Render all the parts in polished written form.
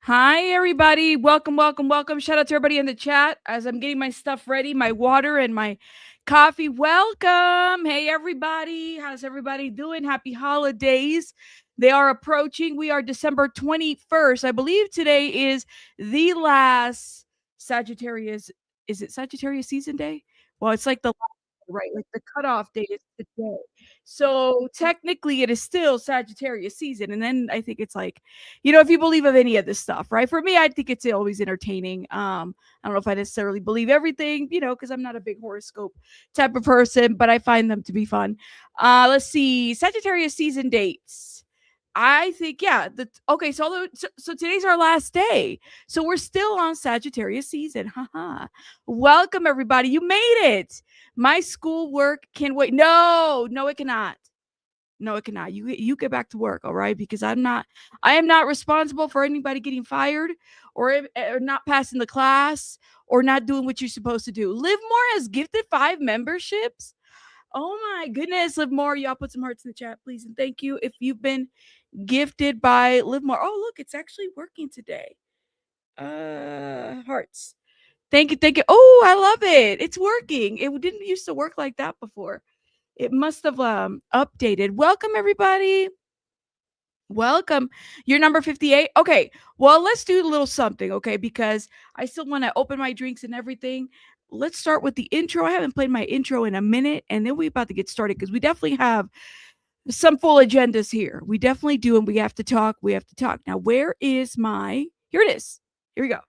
Hi, everybody. Welcome, welcome, welcome. Shout out to everybody in the chat as I'm getting my stuff ready, my water and my coffee. Welcome. Hey, everybody. How's everybody doing? Happy holidays. They are approaching. We are December 21st. I believe today is the last Sagittarius. Is it Sagittarius season day? Well, it's like the right? Like the cutoff date is today. So technically, it is still Sagittarius season. And then I think it's like, if you believe of any of this stuff, right? For me, I think it's always entertaining. I don't know if I necessarily believe everything, because I'm not a big horoscope type of person, but I find them to be fun. Let's see, Sagittarius season dates. I think, yeah. Okay, so today's our last day. So we're still on Sagittarius season. Haha. Welcome, everybody. You made it. My schoolwork can wait. No, it cannot. No, it cannot. You get back to work, all right? Because I am not responsible for anybody getting fired or not passing the class or not doing what you're supposed to do. Livermore has gifted 5 memberships. Oh my goodness, Livermore, y'all put some hearts in the chat, please, and thank you if you've been gifted by Livermore. Oh, look, it's actually working today. Hearts. Thank you. Oh, I love it. It's working. It didn't used to work like that before. It must have updated. Welcome, everybody. Welcome. You're number 58. Okay. Well, let's do a little something, okay? Because I still want to open my drinks and everything. Let's start with the intro. I haven't played my intro in a minute, and then we're about to get started because we definitely have some full agendas here. We definitely do, and we have to talk. Now, where is my... Here it is. Here we go.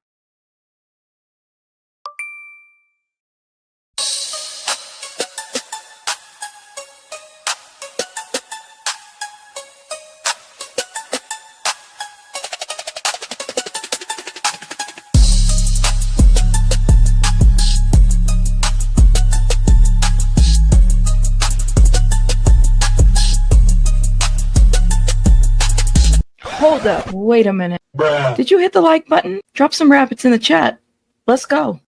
Hold up. Wait a minute. Bruh. Did you hit the like button? Drop some rabbits in the chat. Let's go.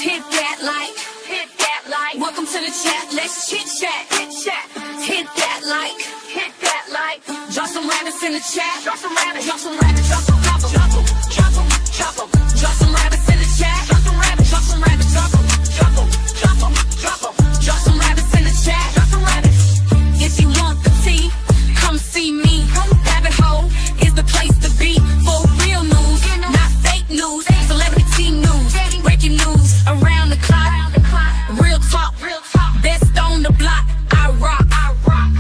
Hit that like, hit that like. Welcome to the chat. Let's chit chat, hit chat. Hit that like, hit that like. Drop some rabbits in the chat. Drop some rabbits, drop some rabbits, drop some drop them, drop them, drop them. Drop some rabbits in the chat. Drop some rabbits, drop some rabbits, drop them, drop them, drop them, drop them. Drop some rabbits in the chat. Drop some rabbits. If you want the tea, come see me. Rabbit hole is the place to be for real news, not fake news. Celebrity news, breaking news around the clock. Real talk, best on the block. I rock, I rock,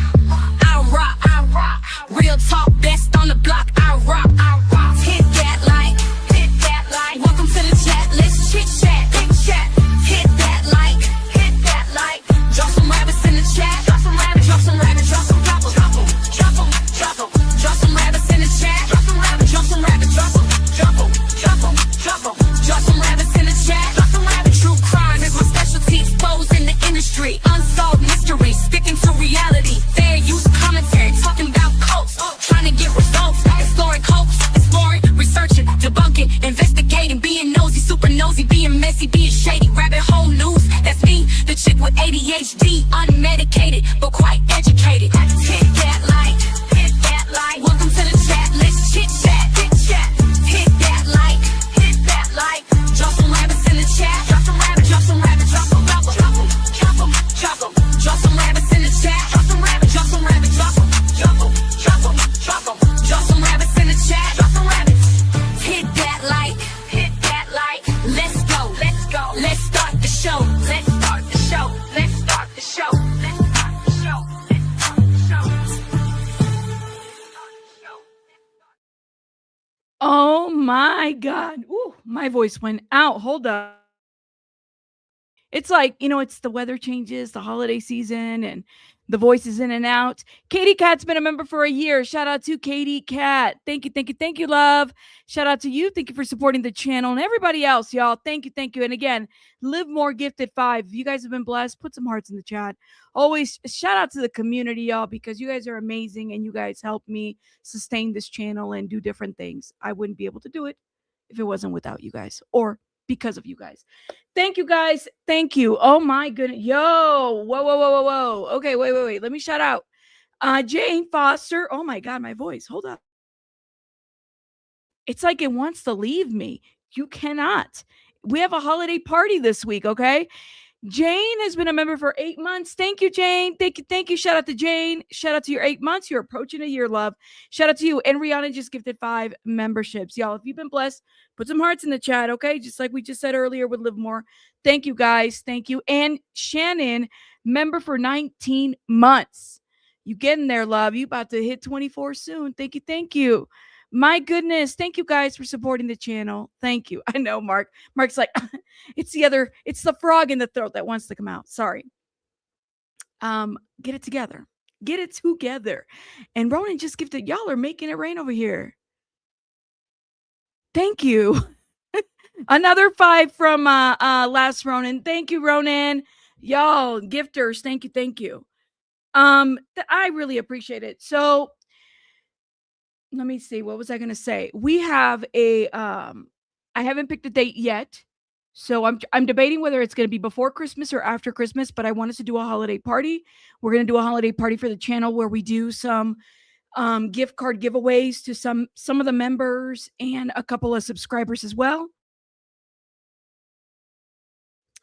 I rock, I rock. Real talk, best on the block. I rock, I rock. Hit that like, hit that like. Welcome to the chat. Let's chit chat, hit chat. Hit that like, hit that like. Drop some rabbits in the chat. Drop some rabbits, drop some rabbits, drop some drop them, drop them, drop them, drop them. Drop some rabbits in the chat. Drop some rabbits, drop some rabbits, drop them, drop them, drop them, drop them. Drop some rabbits in the chat. Drop some rabbits. True crime is my specialty. Exposed in the industry. Unsolved mysteries. Sticking to reality. Fair use commentary. Talking about cults. Trying to get results. Exploring hopes. Exploring, researching, debunking, investigating, being nosy, super nosy, being messy, being shady. Rabbit hole news. That's me, the chick with ADHD, unmedicated but quite educated. Hit that like, hit that like. Welcome to the chat. Let's chit chat, hit chat. Hit that like, hit that like. Drop some rabbits in the chat. Drop some rabbits, drop some rabbits, drop some drop them, drop them, drop them. Drop some rabbits in the chat. Drop some rabbits, drop some rabbits, drop them, drop them, drop them, drop them. Drop some rabbits in the chat. Drop some rabbits. Hit that like, hit that like. Let's go, let's go. Let's start the show. Let's start the show. Let's start the show. Let's start the show. Let's start the show. Oh my God. Ooh, my voice went out. Hold up. It's like, it's the weather changes, the holiday season, and the voice is in and out. Katie Cat's been a member for a year. Shout out to Katie Cat. Thank you, love. Shout out to you. Thank you for supporting the channel and everybody else, y'all. Thank you. And again, Live More gifted 5. If you guys have been blessed, put some hearts in the chat. Always shout out to the community, y'all, because you guys are amazing and you guys help me sustain this channel and do different things. I wouldn't be able to do it if it wasn't without you guys or because of you guys. Thank you, guys. Thank you. Oh my goodness. Yo. Whoa. Okay, wait. Let me shout out. Jane Foster. Oh my God, my voice. Hold up. It's like it wants to leave me. You cannot. We have a holiday party this week, okay? Jane has been a member for 8 months. Thank you, Jane. Thank you. Thank you. Shout out to Jane. Shout out to your 8 months. You're approaching a year, love. Shout out to you. And Rihanna just gifted 5 memberships. Y'all, if you've been blessed, put some hearts in the chat, okay? Just like we just said earlier with Livermore. Thank you, guys. Thank you. And Shannon, member for 19 months. You getting there, love. You about to hit 24 soon. Thank you. Thank you. My goodness. Thank you guys for supporting the channel. Thank you. I know, Mark. Mark's like, it's the frog in the throat that wants to come out. Sorry. Get it together. Get it together. And Ronan just gifted, y'all are making it rain over here. Thank you. Another 5 from last Ronan. Thank you, Ronan. Y'all, gifters, thank you, thank you. I really appreciate it. So let me see. What was I gonna say? We have a I haven't picked a date yet. So I'm debating whether it's going to be before Christmas or after Christmas, but I want us to do a holiday party. We're going to do a holiday party for the channel where we do some gift card giveaways to some of the members and a couple of subscribers as well.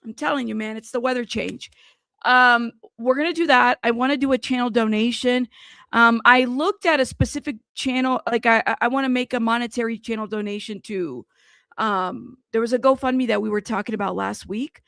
I'm telling you, man, it's the weather change. We're going to do that. I want to do a channel donation. I looked at a specific channel, like I want to make a monetary channel donation to there was a GoFundMe that we were talking about last week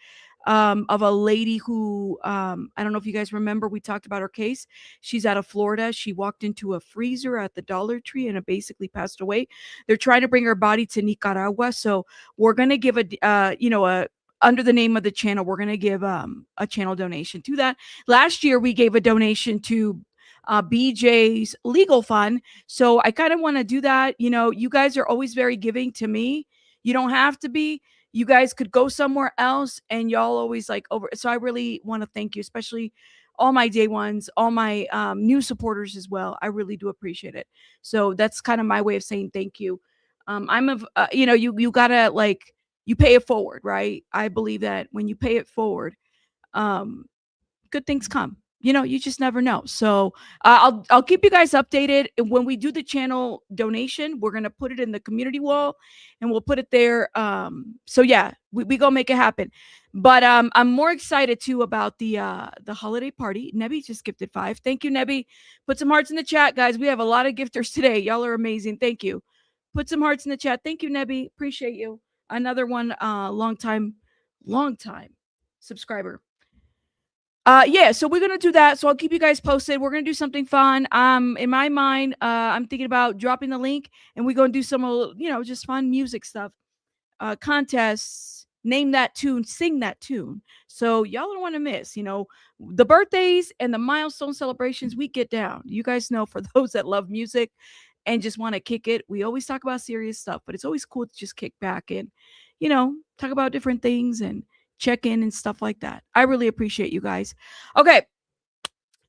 of a lady who I don't know if you guys remember, we talked about her case. She's out of Florida. She walked into a freezer at the Dollar Tree and it basically passed away. They're trying to bring her body to Nicaragua. So we're going to give a under the name of the channel, we're going to give a channel donation to that. Last year, we gave a donation to BJ's legal fund. So I kind of want to do that. You know, you guys are always very giving to me. You don't have to be. You guys could go somewhere else and y'all always like over. So I really want to thank you, especially all my day ones, all my new supporters as well. I really do appreciate it. So that's kind of my way of saying thank you. You gotta like, you pay it forward, right? I believe that when you pay it forward, good things come. You know, you just never know. So I'll keep you guys updated. And when we do the channel donation, we're gonna put it in the community wall, and we'll put it there. So yeah, we gonna make it happen. But I'm more excited too about the holiday party. Nebby just gifted 5. Thank you, Nebby. Put some hearts in the chat, guys. We have a lot of gifters today. Y'all are amazing. Thank you. Put some hearts in the chat. Thank you, Nebby. Appreciate you. Another one, long time subscriber. Yeah, so we're gonna do that. So I'll keep you guys posted. We're gonna do something fun. In my mind, I'm thinking about dropping the link, and we're gonna do some, just fun music stuff, contests. Name that tune, sing that tune. So y'all don't want to miss. The birthdays and the milestone celebrations. We get down. You guys know, for those that love music and just want to kick it, we always talk about serious stuff, but it's always cool to just kick back and, talk about different things and check in and stuff like that. I really appreciate you guys. Okay,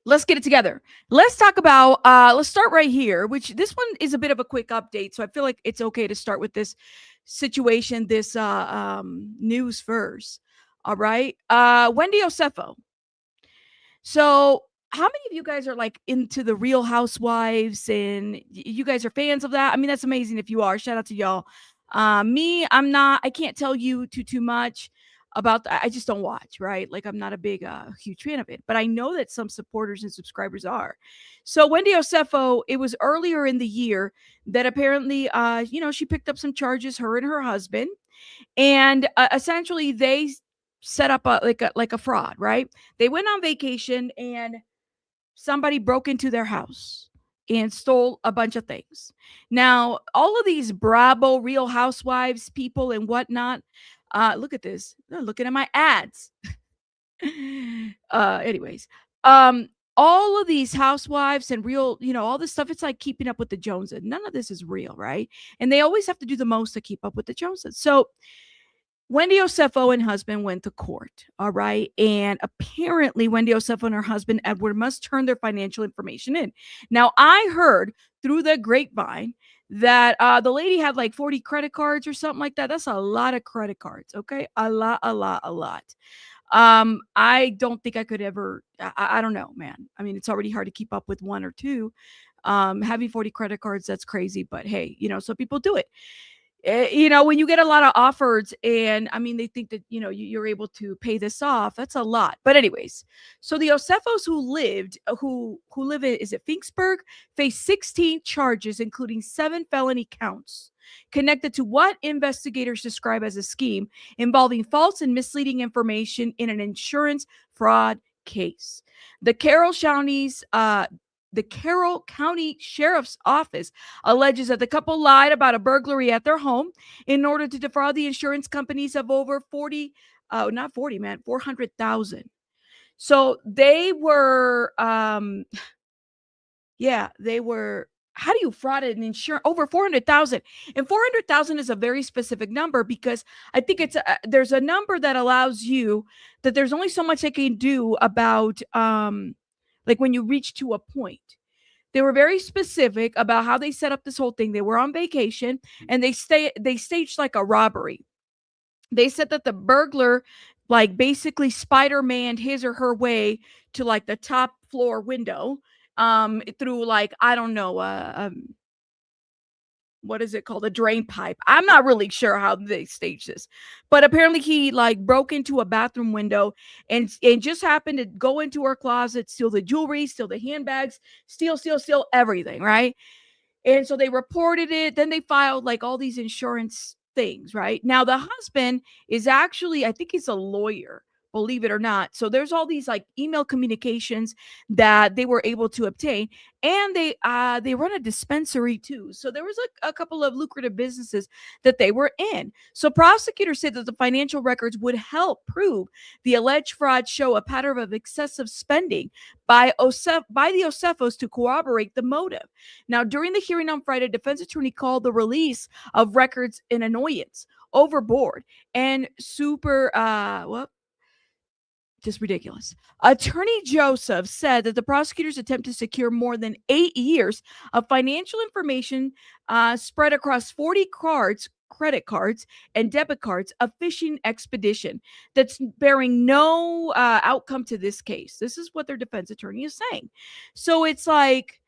let's get it together. Let's talk about, let's start right here, which this one is a bit of a quick update. So I feel like it's okay to start with this situation, this news first. All right. Wendy Osefo. So how many of you guys are like into the Real Housewives and you guys are fans of that? I mean, that's amazing if you are. Shout out to y'all. Me, I'm not. I can't tell you too much about that. I just don't watch, right? Like, I'm not a big huge fan of it, but I know that some supporters and subscribers are. So Wendy Osefo, it was earlier in the year that apparently she picked up some charges, her and her husband, and essentially they set up a fraud, right? They went on vacation and somebody broke into their house and stole a bunch of things. Now, all of these Bravo, Real Housewives people and whatnot, look at this. They're looking at my ads. Anyways, all of these housewives and real, all this stuff, it's like keeping up with the Joneses. None of this is real, right? And they always have to do the most to keep up with the Joneses. So Wendy Osefo and husband went to court, all right? And apparently Wendy Osefo and her husband, Edward, must turn their financial information in. Now, I heard through the grapevine that the lady had like 40 credit cards or something like that. That's a lot of credit cards, okay? A lot. I don't think I could ever, I don't know, man. I mean, it's already hard to keep up with one or two. Having 40 credit cards, that's crazy, but hey, some people do it. When you get a lot of offers and I mean, they think that, you're able to pay this off. That's a lot. But anyways, so the Osefos who live in, is it Finksburg, face 16 charges, including 7 felony counts connected to what investigators describe as a scheme involving false and misleading information in an insurance fraud case. The Carroll County's the Carroll County Sheriff's Office alleges that the couple lied about a burglary at their home in order to defraud the insurance companies of over 40, not 40, man, 400,000. So they were, they were. How do you fraud an insurance over 400,000? And 400,000 is a very specific number because I think there's a number that allows you that there's only so much they can do about, like when you reach to a point. They were very specific about how they set up this whole thing. They were on vacation and they staged like a robbery. They said that the burglar like basically Spider-Maned his or her way to like the top floor window through like, I don't know, what is it called? A drain pipe. I'm not really sure how they staged this, but apparently he like broke into a bathroom window and just happened to go into her closet, steal the jewelry, steal the handbags, steal everything, right? And so they reported it. Then they filed like all these insurance things, right? Now the husband is actually, I think he's a lawyer, believe it or not. So there's all these like email communications that they were able to obtain, and they run a dispensary too. So there was a couple of lucrative businesses that they were in. So prosecutors said that the financial records would help prove the alleged fraud show a pattern of excessive spending by the Osefos to corroborate the motive. Now, during the hearing on Friday, defense attorney called the release of records an annoyance, overboard, and just ridiculous. Attorney Joseph said that the prosecutors attempt to secure more than 8 years of financial information spread across 40 credit cards, and debit cards, a fishing expedition that's bearing no outcome to this case. This is what their defense attorney is saying. So it's like,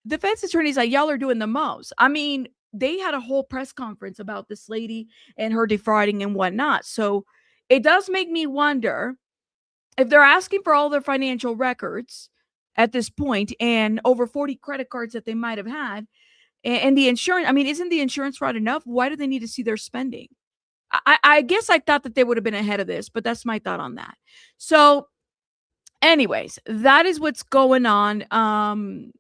defense attorney's like, y'all are doing the most. I mean, they had a whole press conference about this lady and her defrauding and whatnot. So it does make me wonder if they're asking for all their financial records at this point and over 40 credit cards that they might have had, and the insurance, I mean, isn't the insurance fraud enough? Why do they need to see their spending? I guess I thought that they would have been ahead of this, but that's my thought on that. So anyways, that is what's going on.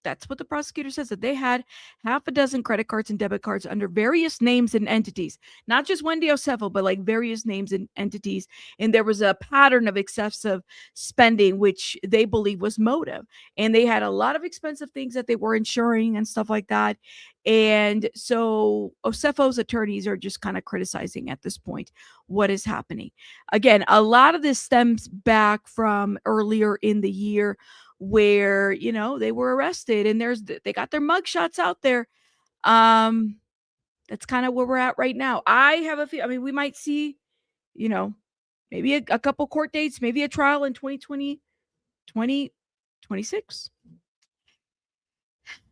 That's what the prosecutor says, that they had half a dozen credit cards and debit cards under various names and entities, not just Wendy Osefo, but like various names and entities. And there was a pattern of excessive spending, which they believe was motive. And they had a lot of expensive things that they were insuring and stuff like that. And so Osefo's attorneys are just kind of criticizing at this point what is happening. Again, a lot of this stems back from earlier in the year, where they were arrested and they got their mugshots out there. That's kind of where we're at right now. I have a feel, I mean, we might see maybe a couple court dates, maybe a trial in 2026.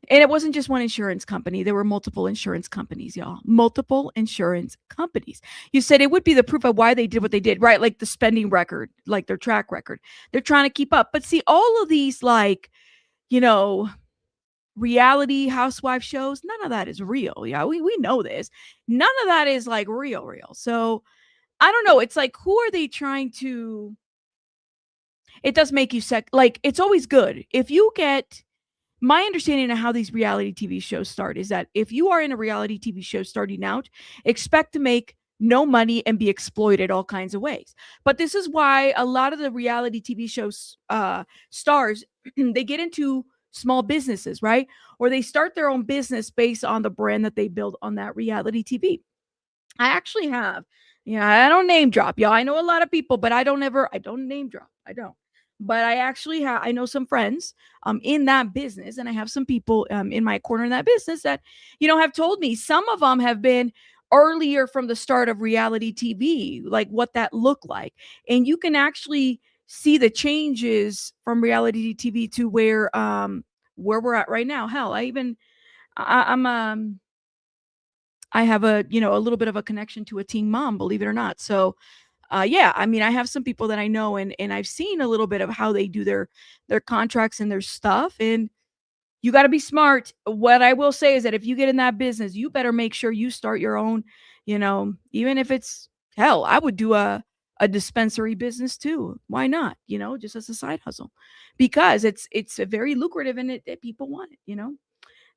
And it wasn't just one insurance company. There were multiple insurance companies, y'all. Multiple insurance companies. You said it would be the proof of why they did what they did, right? Like the spending record, like their track record. They're trying to keep up. But see, all of these reality housewife shows, none of that is real. Yeah, we know this. None of that is like real. So I don't know. It's like, who are they trying to... It does make you like, it's always good if you get... My understanding of how these reality TV shows start is that if you are in a reality TV show starting out, expect to make no money and be exploited all kinds of ways. But this is why a lot of the reality TV shows stars, they get into small businesses, right? Or they start their own business based on the brand that they build on that reality TV. I actually have, I don't name drop, y'all. I know a lot of people, but I don't name drop. I don't. But I know some friends in that business, and I have some people in my corner in that business that, have told me some of them have been earlier from the start of reality TV, like what that looked like. And you can actually see the changes from reality TV to where where we're at right now. Hell, I have a a little bit of a connection to a teen mom, believe it or not. So yeah, I mean, I have some people that I know, and I've seen a little bit of how they do their contracts and their stuff, and you got to be smart. What I will say is that if you get in that business, you better make sure you start your own, even if it's hell, I would do a dispensary business too. Why not? Just as a side hustle, because it's a very lucrative, and people want it.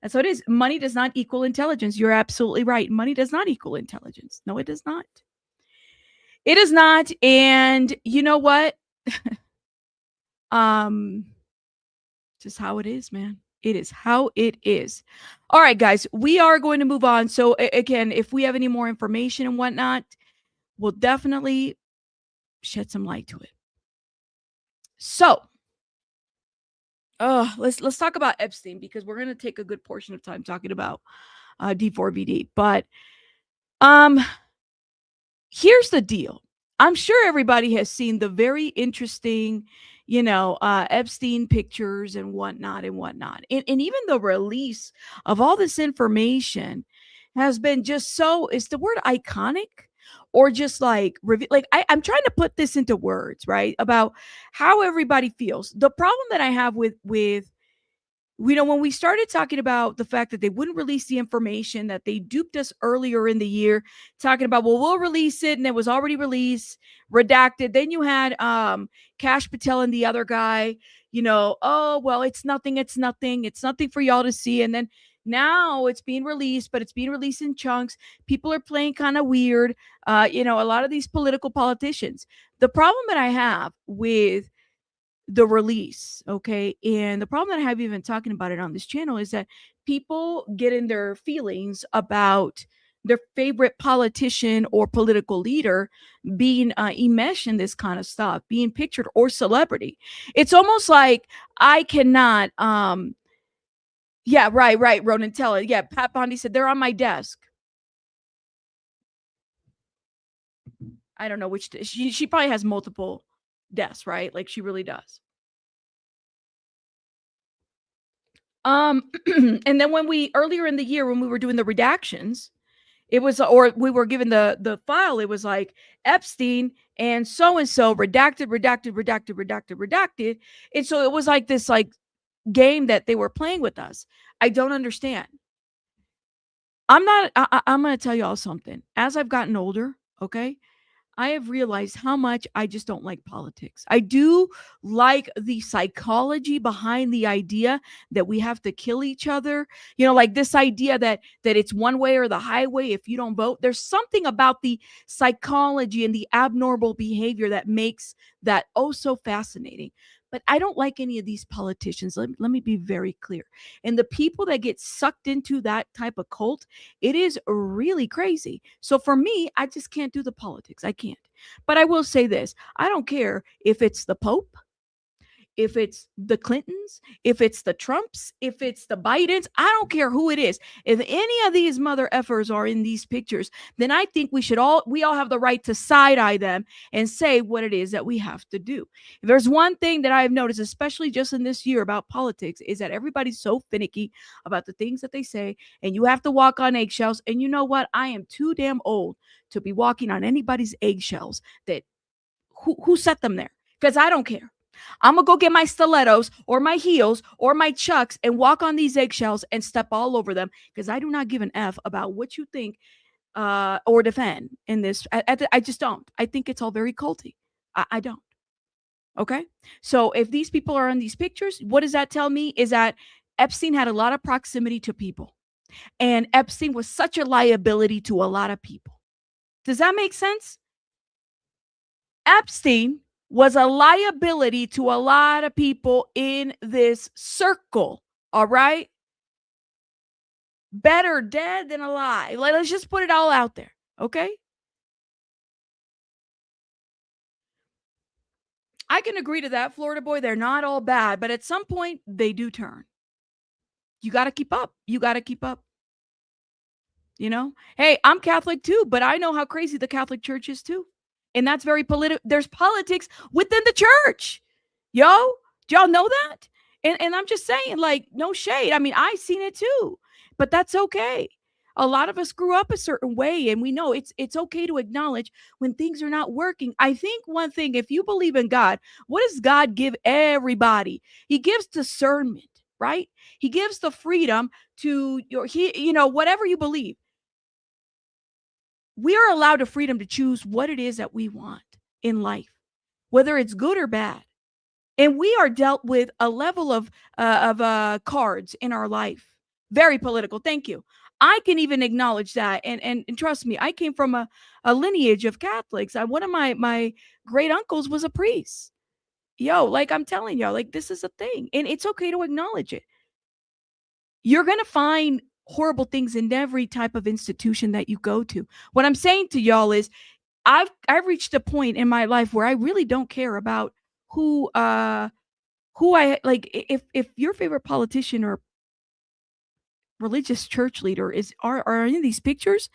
And so it is. Money does not equal intelligence. You're absolutely right. Money does not equal intelligence. No, it does not. It is not. And you know what? um just how it is, man. It is how it is. All right, guys, we are going to move on. So again, if we have any more information and whatnot, we'll definitely shed some light to it. So let's talk about Epstein, because we're going to take a good portion of time talking about D4VD. But here's the deal. I'm sure everybody has seen the very interesting, Epstein pictures and whatnot and whatnot. And even the release of all this information has been just so, is the word iconic, or just like, I'm trying to put this into words, right? About how everybody feels. The problem that I have with when we started talking about the fact that they wouldn't release the information, that they duped us earlier in the year, talking about, well, we'll release it, and it was already released, redacted. Then you had Kash Patel and the other guy, oh, well, it's nothing for y'all to see. And then now it's being released, but it's being released in chunks. People are playing kind of weird. A lot of these politicians. The problem that I have with the release, okay, and the problem that I have even talking about it on this channel is that people get in their feelings about their favorite politician or political leader being enmeshed in this kind of stuff, being pictured, or celebrity. It's almost like I cannot yeah, right, Ronan, tell it. Yeah, Pat Bondi said they're on my desk. I don't know which she probably has multiple desks, right? Like, she really does. And then when we earlier in the year, when we were doing the redactions, it was, or we were given the file, it was like Epstein and so redacted. And so it was like this like game that they were playing with us. I don't understand. I'm going to tell y'all something. As I've gotten older, okay, I have realized how much I just don't like politics. I do like the psychology behind the idea that we have to kill each other. Like this idea that it's one way or the highway if you don't vote. There's something about the psychology and the abnormal behavior that makes that oh so fascinating. But I don't like any of these politicians. Let me be very clear. And the people that get sucked into that type of cult, it is really crazy. So for me, I just can't do the politics. I can't. But I will say this. I don't care if it's the Pope, if it's the Clintons, if it's the Trumps, if it's the Bidens. I don't care who it is. If any of these mother effers are in these pictures, then I think we all have the right to side eye them and say what it is that we have to do. If there's one thing that I've noticed, especially just in this year about politics, is that everybody's so finicky about the things that they say, and you have to walk on eggshells. And you know what? I am too damn old to be walking on anybody's eggshells. That who set them there? Because I don't care. I'm going to go get my stilettos or my heels or my chucks and walk on these eggshells and step all over them, because I do not give an F about what you think or defend in this. I just don't. I think it's all very culty. I don't. Okay? So if these people are in these pictures, what does that tell me? Is that Epstein had a lot of proximity to people. And Epstein was such a liability to a lot of people. Does that make sense? Epstein was a liability to a lot of people in this circle. All right? Better dead than alive. Let's just put it all out there. Okay? I can agree to that, Florida boy. They're not all bad, but at some point they do turn. You got to keep up. Hey, I'm Catholic too, but I know how crazy the Catholic Church is too. And that's very political. There's politics within the church. Do y'all know that? And I'm just saying, like, no shade. I mean, I seen it too, but that's okay. A lot of us grew up a certain way, and we know it's okay to acknowledge when things are not working. I think one thing, if you believe in God, what does God give everybody? He gives discernment, right? He gives the freedom to whatever you believe. We are allowed the freedom to choose what it is that we want in life, whether it's good or bad. And we are dealt with a level of cards in our life. Very political. Thank you. I can even acknowledge that, and trust me, I came from a lineage of Catholics. One of my great uncles was a priest. Yo, like I'm telling y'all, like this is a thing, and it's okay to acknowledge it. You're gonna find horrible things in every type of institution that you go to. What I'm saying to y'all is, I've reached a point in my life where I really don't care about who I like. If your favorite politician or religious church leader are in these pictures,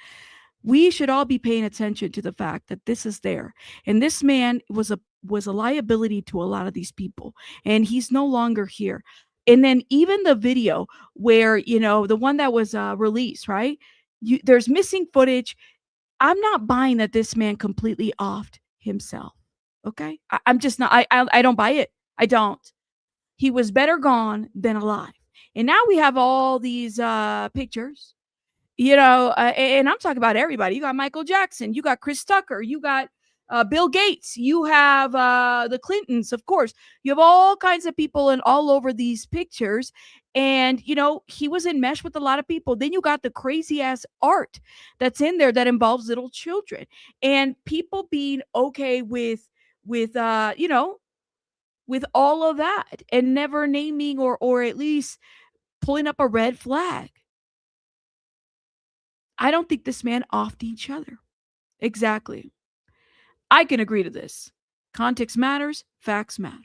we should all be paying attention to the fact that this is there. And this man was a liability to a lot of these people, and he's no longer here. And then even the video where, the one that was released, right? There's missing footage. I'm not buying that this man completely offed himself. Okay? I'm just not. I don't buy it. I don't. He was better gone than alive. And now we have all these pictures, and I'm talking about everybody. You got Michael Jackson, you got Chris Tucker, you got Bill Gates, you have the Clintons, of course. You have all kinds of people and all over these pictures. And, he was enmeshed with a lot of people. Then you got the crazy ass art that's in there that involves little children, and people being okay with with all of that, and never naming or at least pulling up a red flag. I don't think this man offed each other. Exactly. I can agree to this. Context matters, facts matter.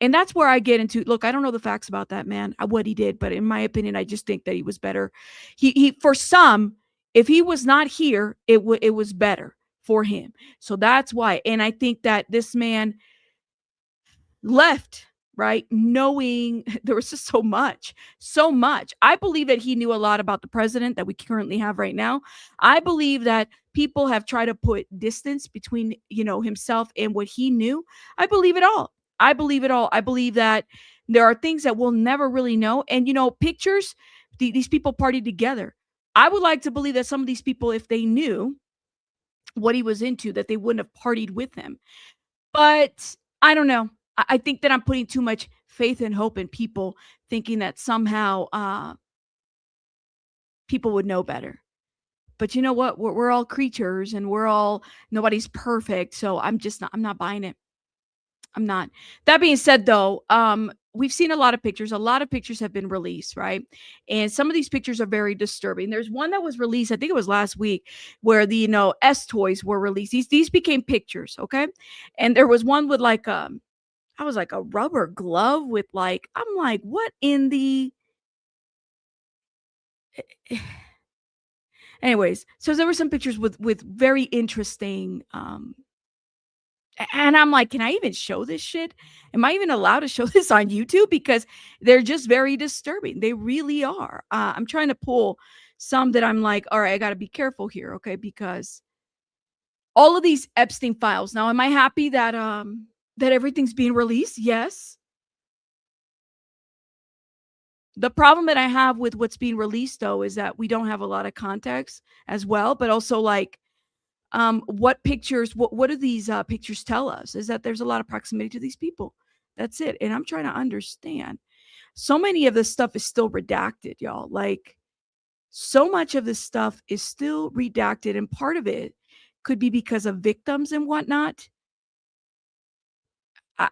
And that's where I get into, look, I don't know the facts about that man, what he did, but in my opinion, I just think that he was better. He for some, if he was not here, it was better for him. So that's why. And I think that this man left, right, knowing there was just so much. I believe that he knew a lot about the president that we currently have right now. I believe that people have tried to put distance between, himself and what he knew. I believe it all. I believe it all. I believe that there are things that we'll never really know. And, pictures, these people partied together. I would like to believe that some of these people, if they knew what he was into, that they wouldn't have partied with him. But I don't know. I think that I'm putting too much faith and hope in people, thinking that somehow people would know better. But you know what? We're all creatures, and nobody's perfect. So I'm not buying it. I'm not. That being said, though, we've seen a lot of pictures. A lot of pictures have been released, right? And some of these pictures are very disturbing. There's one that was released, I think it was last week, where the S toys were released. These became pictures, okay? And there was one with like I was like a rubber glove with I'm like, what in the anyways, so there were some pictures with very interesting and I'm like, can I even show this shit? Am I even allowed to show this on YouTube? Because they're just very disturbing. They really are. I'm trying to pull some that I'm like, all right, I got to be careful here, okay? Because all of these Epstein files. Now, am I happy that that everything's being released? Yes. The problem that I have with what's being released, though, is that we don't have a lot of context as well, but also what pictures, what do these pictures tell us? Is that there's a lot of proximity to these people. That's it. And I'm trying to understand. So many of this stuff is still redacted, y'all. Like, so much of this stuff is still redacted, and part of it could be because of victims and whatnot.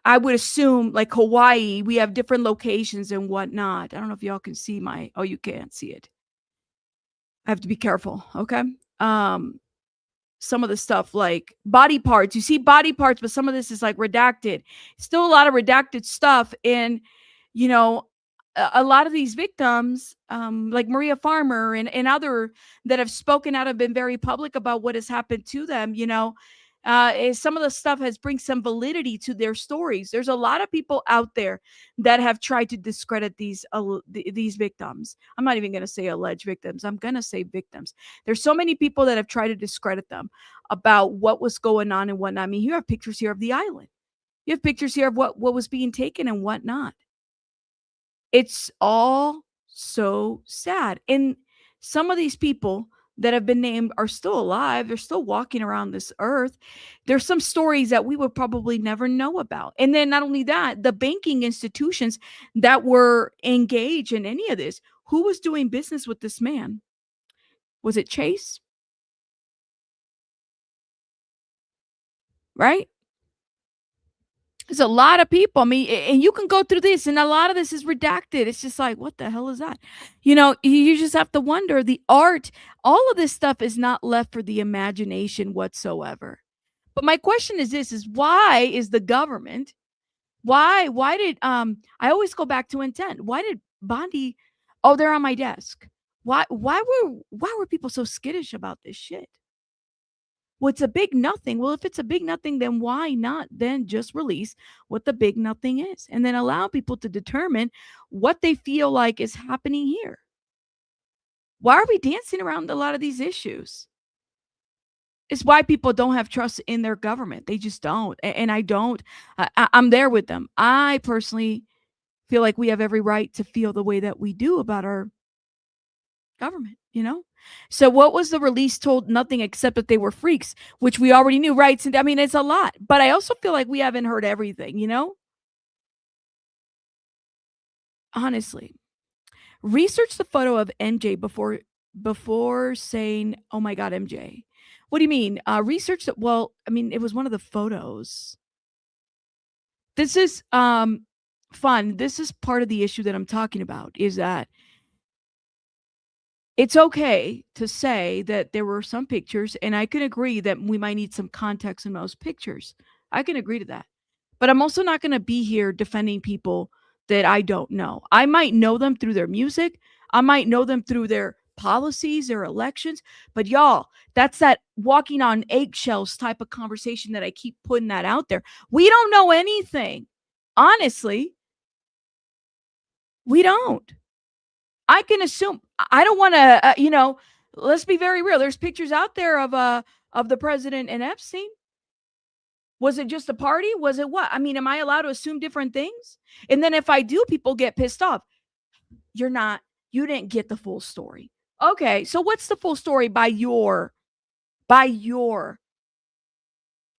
I would assume, like Hawaii, we have different locations and whatnot. I don't know if y'all can see oh, you can't see it. I have to be careful, okay? Some of the stuff like body parts, you see body parts, but some of this is like redacted. Still a lot of redacted stuff. And, a lot of these victims, like Maria Farmer and other that have spoken out, have been very public about what has happened to them, Some of the stuff has bring some validity to their stories. There's a lot of people out there that have tried to discredit these victims. I'm not even going to say alleged victims. I'm going to say victims. There's so many people that have tried to discredit them about what was going on and whatnot. I mean, you have pictures here of the island. You have pictures here of what was being taken and whatnot. It's all so sad. And some of these people that have been named are still alive. They're still walking around this earth. There's some stories that we would probably never know about. And then not only that, the banking institutions that were engaged in any of this, who was doing business with this man? Was it Chase? Right? There's a lot of people. I mean, and you can go through this, and a lot of this is redacted. It's just like, what the hell is that? You just have to wonder the art, all of this stuff is not left for the imagination whatsoever. But my question is this is why is the government, why did I always go back to intent. Why did Bondi, oh, they're on my desk. Why were people so skittish about this shit? Well, it's a big nothing. Well, if it's a big nothing, then why not then just release what the big nothing is and then allow people to determine what they feel like is happening here? Why are we dancing around a lot of these issues? It's why people don't have trust in their government. They just don't. And I don't. I'm there with them. I personally feel like we have every right to feel the way that we do about our government. So what was the release told? Nothing except that they were freaks, which we already knew, right? So, I mean, it's a lot, but I also feel like we haven't heard everything. Honestly, research the photo of MJ before saying, "Oh my God, MJ." What do you mean? Research that? Well, I mean, it was one of the photos. This is fun. This is part of the issue that I'm talking about. Is that it's okay to say that there were some pictures, and I can agree that we might need some context in those pictures. I can agree to that. But I'm also not going to be here defending people that I don't know. I might know them through their music. I might know them through their policies, their elections. But y'all, that's that walking on eggshells type of conversation that I keep putting that out there. We don't know anything. Honestly, we don't. I can assume. I don't want to, let's be very real. There's pictures out there of the president and Epstein. Was it just a party? Was it what? I mean, am I allowed to assume different things? And then if I do, people get pissed off. You didn't get the full story. Okay, so what's the full story by your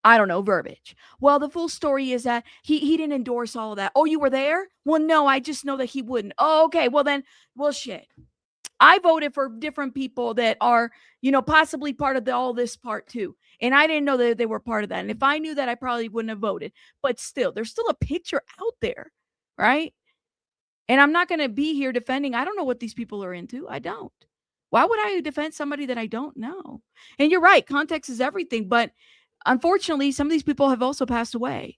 I don't know, verbiage? Well, the full story is that he didn't endorse all of that. Oh, you were there? Well, no, I just know that he wouldn't. Oh, okay. Well, shit. I voted for different people that are, possibly part of all this part too. And I didn't know that they were part of that. And if I knew that, I probably wouldn't have voted. But still, there's still a picture out there, right? And I'm not going to be here defending. I don't know what these people are into. I don't. Why would I defend somebody that I don't know? And you're right. Context is everything. But unfortunately, some of these people have also passed away.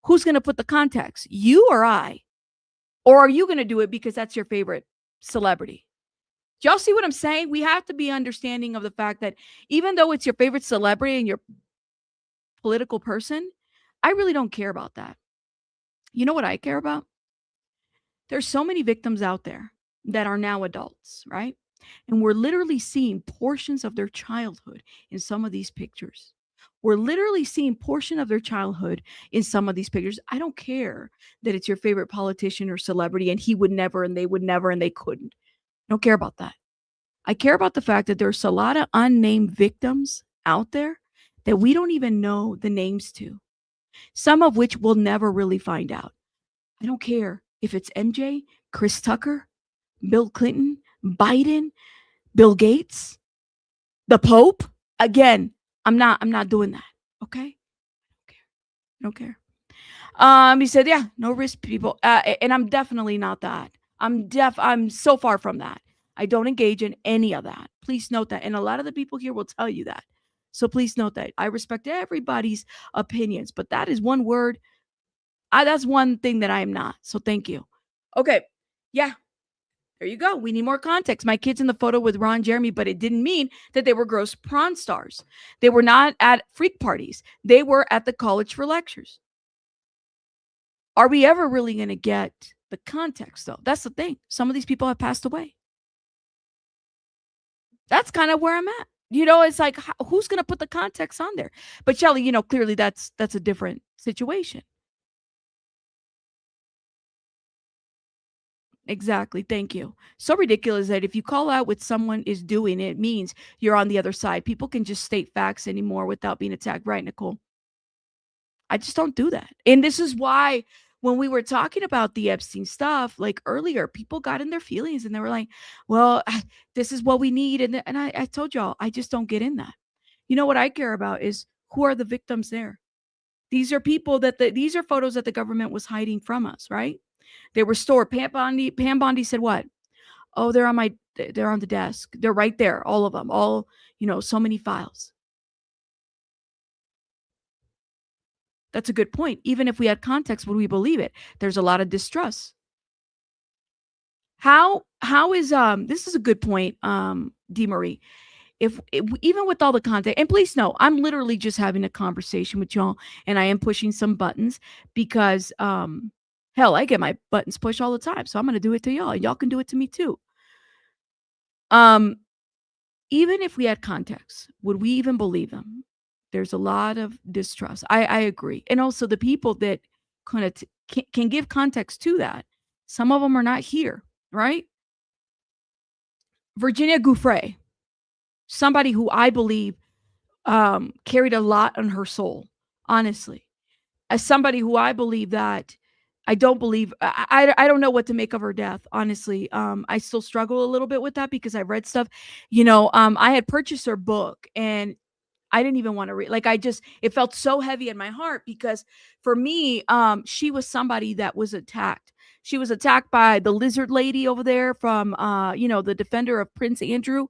Who's going to put the context? You or I? Or are you going to do it because that's your favorite celebrity? Do y'all see what I'm saying? We have to be understanding of the fact that even though it's your favorite celebrity and your political person, I really don't care about that. You know what I care about? There's so many victims out there that are now adults, right? And we're literally seeing portions of their childhood in some of these pictures. We're literally seeing portion of their childhood in some of these pictures. I don't care that it's your favorite politician or celebrity and he would never and they would never and they couldn't. I don't care about that. I care about the fact that there's a lot of unnamed victims out there that we don't even know the names to, some of which we'll never really find out. I don't care if it's MJ, Chris Tucker, Bill Clinton, Biden, Bill Gates, the Pope. Again, I'm not doing that. Okay? I don't care. He said, yeah, no risk, people. And I'm definitely not that. I'm so far from that. I don't engage in any of that. Please note that. And a lot of the people here will tell you that. So please note that. I respect everybody's opinions, but that is one word. That's one thing that I am not. So thank you. Okay. Yeah. There you go. We need more context. My kid's in the photo with Ron Jeremy, but it didn't mean that they were gross porn stars. They were not at freak parties. They were at the college for lectures. Are we ever really going to get the context, though? That's the thing. Some of these people have passed away. That's kind of where I'm at. It's like, who's going to put the context on there? But Shelly, clearly that's a different situation. Exactly. Thank you. So ridiculous that if you call out what someone is doing, it means you're on the other side. People can just state facts anymore without being attacked. Right, Nicole? I just don't do that. And this is why when we were talking about the Epstein stuff, like earlier, people got in their feelings and they were like, well, this is what we need. And I told y'all, I just don't get in that. What I care about is who are the victims there? These are people these are photos that the government was hiding from us, right? They were stored. Pam Bondi said what? Oh, they're on the desk. They're right there. All of them. All, so many files. That's a good point. Even if we had context, would we believe it? There's a lot of distrust. How is this is a good point, DeMarie. If even with all the content, and please know, I'm literally just having a conversation with y'all, and I am pushing some buttons because hell, I get my buttons pushed all the time. So I'm gonna do it to y'all, and y'all can do it to me too. Even if we had context, would we even believe them? There's a lot of distrust. I agree. And also the people that kind of can give context to that, some of them are not here, right? Virginia Giuffre, somebody who I believe carried a lot on her soul, honestly. As somebody who I believe that I don't believe, I don't know what to make of her death, honestly. I still struggle a little bit with that because I've read stuff. I had purchased her book and I didn't even want to read. Like, it felt so heavy in my heart because for me, she was somebody that was attacked. She was attacked by the lizard lady over there from, the defender of Prince Andrew.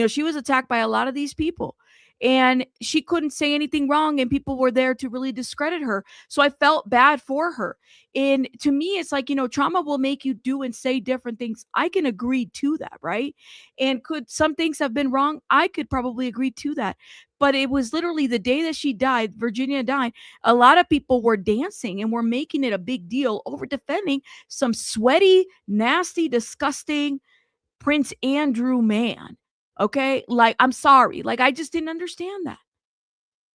She was attacked by a lot of these people. And she couldn't say anything wrong, and people were there to really discredit her. So I felt bad for her. And to me, it's like, trauma will make you do and say different things. I can agree to that, right? And could some things have been wrong? I could probably agree to that. But it was literally the day that she died, Virginia died, a lot of people were dancing and were making it a big deal over defending some sweaty, nasty, disgusting Prince Andrew man. Okay. Like, I'm sorry. Like, I just didn't understand that.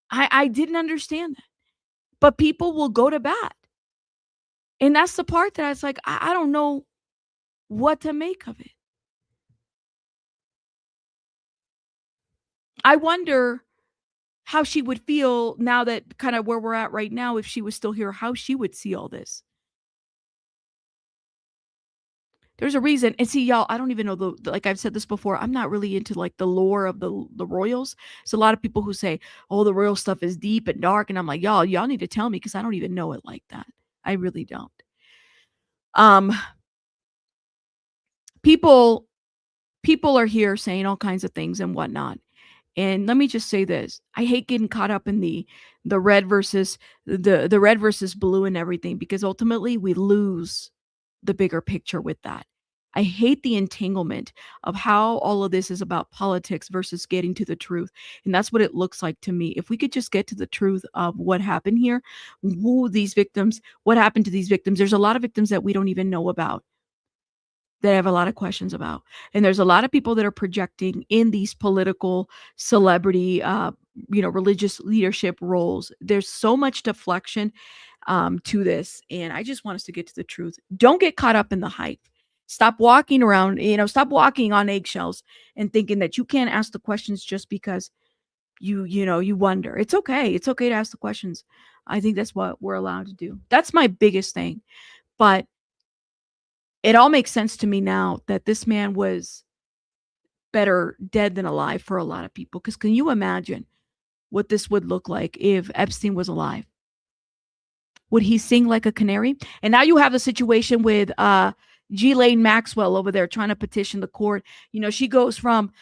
I didn't understand that. But people will go to bat. And that's the part that I was like, I don't know what to make of it. I wonder how she would feel now that kind of where we're at right now, if she was still here, how she would see all this. There's a reason. And see, y'all, I don't even know like I've said this before, I'm not really into like the lore of the royals. So a lot of people who say, oh, the royal stuff is deep and dark. And I'm like, y'all need to tell me because I don't even know it like that. I really don't. People are here saying all kinds of things and whatnot. And let me just say this. I hate getting caught up in the red versus the red versus blue and everything, because ultimately we lose the bigger picture with that. I hate the entanglement of how all of this is about politics versus getting to the truth. And that's what it looks like to me. If we could just get to the truth of what happened here, these victims, what happened to these victims. There's a lot of victims that we don't even know about, that I have a lot of questions about. And there's a lot of people that are projecting in these political, celebrity, religious leadership roles. There's so much deflection to this. And I just want us to get to the truth. Don't get caught up in the hype. Stop walking around, stop walking on eggshells and thinking that you can't ask the questions just because you wonder. It's okay. It's okay to ask the questions. I think that's what we're allowed to do. That's my biggest thing. But it all makes sense to me now that this man was better dead than alive for a lot of people. Because can you imagine what this would look like if Epstein was alive? Would he sing like a canary? And now you have the situation with Ghislaine Maxwell over there trying to petition the court. She goes from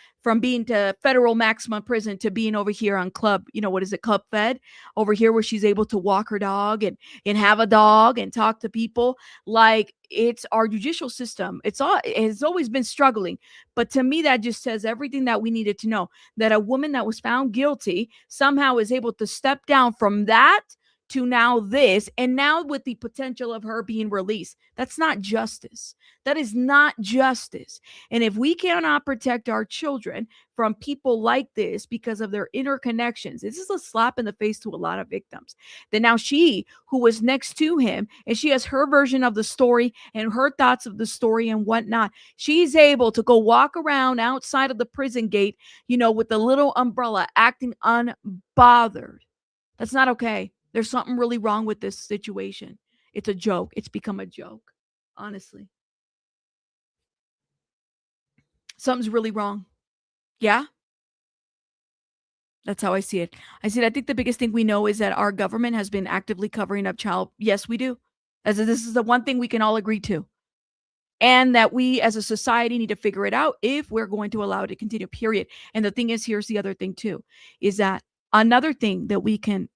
being to federal maximum prison to being over here on club, what is it, Club Fed over here, where she's able to walk her dog and have a dog and talk to people. Like, it's our judicial system. It's always been struggling. But to me, that just says everything that we needed to know, that a woman that was found guilty somehow is able to step down from that to now this, and now with the potential of her being released. That's not justice. That is not justice. And if we cannot protect our children from people like this because of their interconnections, this is a slap in the face to a lot of victims. Then now she, who was next to him, and she has her version of the story and her thoughts of the story and whatnot, she's able to go walk around outside of the prison gate, with a little umbrella, acting unbothered. That's not okay. There's something really wrong with this situation. It's a joke. It's become a joke, honestly. Something's really wrong. Yeah? That's how I see it. I think the biggest thing we know is that our government has been actively covering up child. Yes, we do. This is the one thing we can all agree to. And that we as a society need to figure it out if we're going to allow it to continue, period. And the thing is, here's the other thing too, is that another thing that we can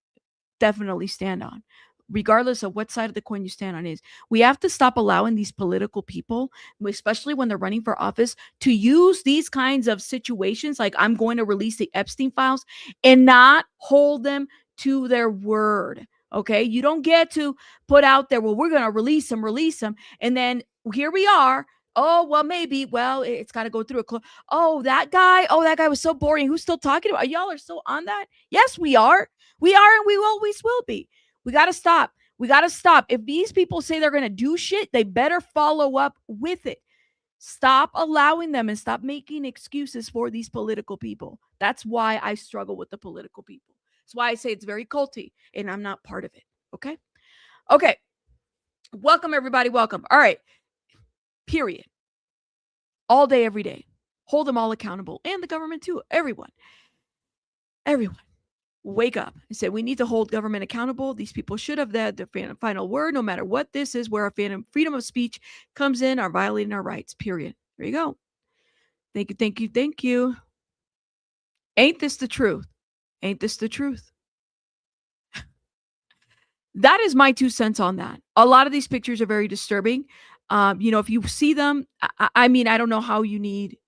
definitely stand on, regardless of what side of the coin you stand on, is we have to stop allowing these political people, especially when they're running for office, to use these kinds of situations, like I'm going to release the Epstein files, and not hold them to their word. Okay, you don't get to put out there, well, we're going to release them, and then here we are. Oh, well, maybe. Well, it's got to go through a. Oh, that guy was so boring. Who's still talking about? Y'all are still on that? Yes, we are. We are, and we always will be. We got to stop. If these people say they're going to do shit, they better follow up with it. Stop allowing them and stop making excuses for these political people. That's why I struggle with the political people. That's why I say it's very culty, and I'm not part of it. Okay. Welcome, everybody. Welcome. All right. Period. All day, every day. Hold them all accountable. And the government too. Everyone. Wake up and say, we need to hold government accountable. These people should have the final word, no matter what this is, where our freedom of speech comes in, are violating our rights. Period. There you go. Thank you. Ain't this the truth? That is my 2 cents on that. A lot of these pictures are very disturbing. If you see them, I mean, I don't know how you need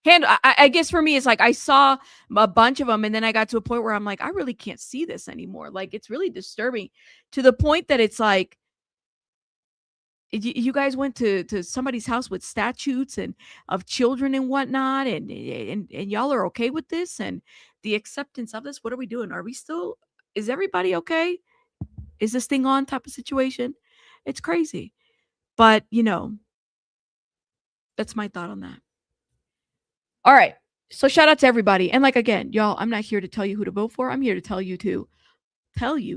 I guess for me, it's like I saw a bunch of them, and then I got to a point where I'm like, I really can't see this anymore. Like, it's really disturbing to the point that it's like, you guys went to somebody's house with statues and of children and whatnot, and y'all are okay with this and the acceptance of this. What are we doing? Is everybody okay? Is this thing on type of situation? It's crazy. But, that's my thought on that. All right. So shout out to everybody. And like, again, y'all, I'm not here to tell you who to vote for. I'm here to tell you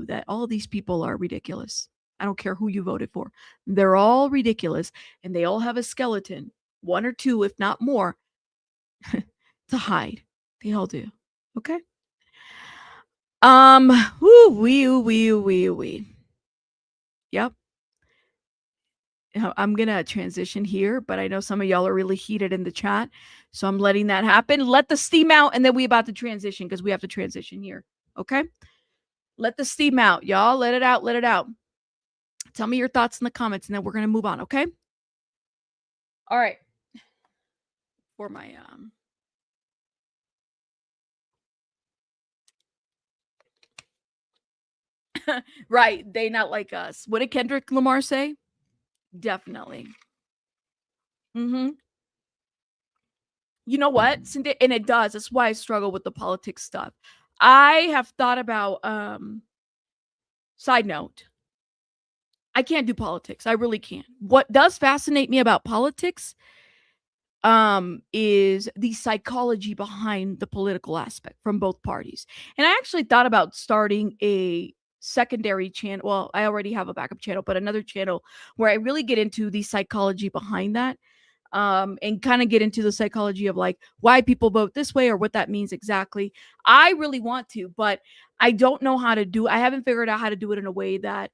that all of these people are ridiculous. I don't care who you voted for. They're all ridiculous, and they all have a skeleton, one or two, if not more, to hide. They all do. Okay. Yep. I'm going to transition here, but I know some of y'all are really heated in the chat, so I'm letting that happen. Let the steam out, and then we about to transition, because we have to transition here. Okay? Let the steam out, y'all. Let it out. Tell me your thoughts in the comments, and then we're going to move on, okay? All right. For my right, they not like us. What did Kendrick Lamar say? Definitely. You know what? And it does. That's why I struggle with the politics stuff. I have thought about, side note, I can't do politics. I really can't. What does fascinate me about politics is the psychology behind the political aspect from both parties. And I actually thought about starting a secondary channel. Well, I already have a backup channel, but another channel where I really get into the psychology behind that, and kind of get into the psychology of like why people vote this way or what that means exactly. I really want to, but I don't know how to do. I haven't figured out how to do it in a way that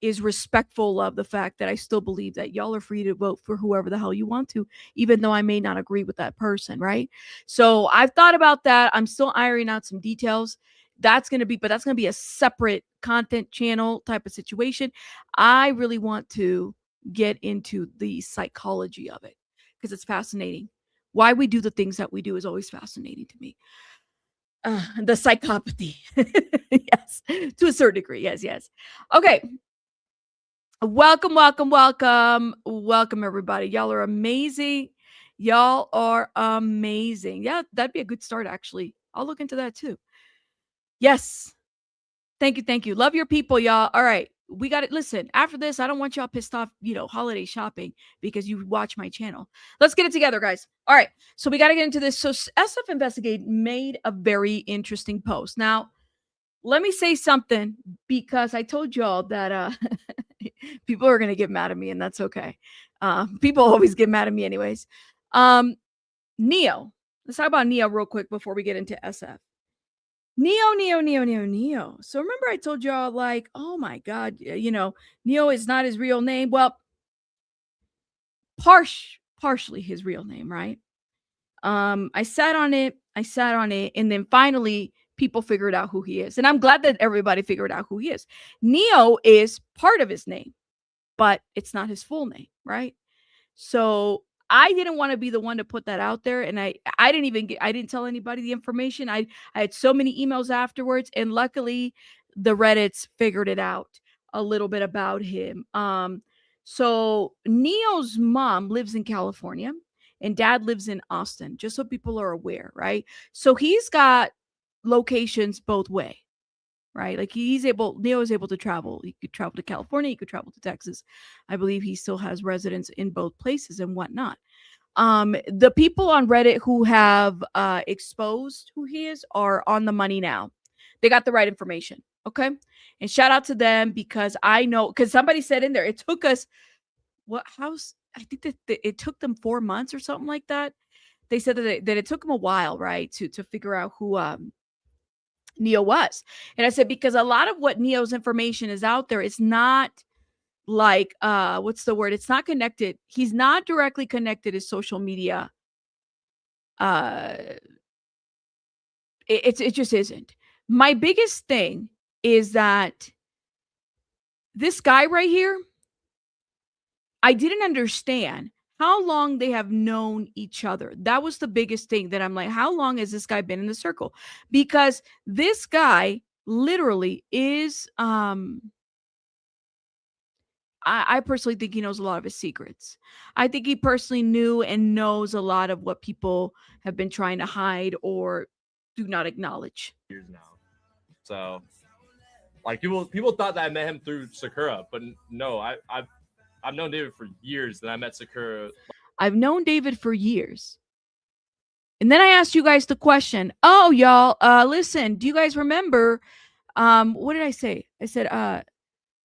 is respectful of the fact that I still believe that y'all are free to vote for whoever the hell you want to, even though I may not agree with that person, right? So I've thought about that. I'm still ironing out some details. But that's going to be a separate content channel type of situation. I really want to get into the psychology of it because it's fascinating. Why we do the things that we do is always fascinating to me. The psychopathy. Yes, to a certain degree. Yes, yes. Okay. Welcome, welcome, welcome. Welcome, everybody. Y'all are amazing. Y'all are amazing. Yeah, that'd be a good start, actually. I'll look into that too. Yes. Thank you. Thank you. Love your people, y'all. All right. We got it. Listen, after this, I don't want y'all pissed off, holiday shopping because you watch my channel. Let's get it together, guys. All right. So we got to get into this. So SF Investigate made a very interesting post. Now, let me say something because I told y'all that people are going to get mad at me, and that's okay. People always get mad at me anyways. Neo. Let's talk about Neo real quick before we get into SF. Neo. So remember I told y'all, like, oh my God, Neo is not his real name. Well, partially his real name, right? I sat on it, and then finally people figured out who he is. And I'm glad that everybody figured out who he is. Neo is part of his name, but it's not his full name, right? So I didn't want to be the one to put that out there, and I didn't tell anybody the information. I had so many emails afterwards, and luckily the Reddits figured it out a little bit about him. So Neo's mom lives in California and dad lives in Austin, just so people are aware, right? So he's got locations both way. Right, like Neo is able to travel. He could travel to California, he could travel to Texas. I believe he still has residence in both places and whatnot. The people on Reddit who have exposed who he is are on the money now. They got the right information. Okay, and shout out to them because I know, because somebody said in there it took us I think that it took them 4 months or something like that. They said that it took them a while, right, to figure out who Neo was. And I said, because a lot of what Neo's information is out there, it's not like what's the word? It's not connected. He's not directly connected to social media. It just isn't. My biggest thing is that this guy right here, I didn't understand how long they have known each other. That was the biggest thing that I'm like, how long has this guy been in the circle? Because this guy literally is I personally think he knows a lot of his secrets. I think he personally knew and knows a lot of what people have been trying to hide or do not acknowledge. Years now. So like people thought that I met him through Sakura, but no, I've known David for years, and I met Sakura. I've known David for years. And then I asked you guys the question, oh, y'all, listen, do you guys remember, what did I say? I said,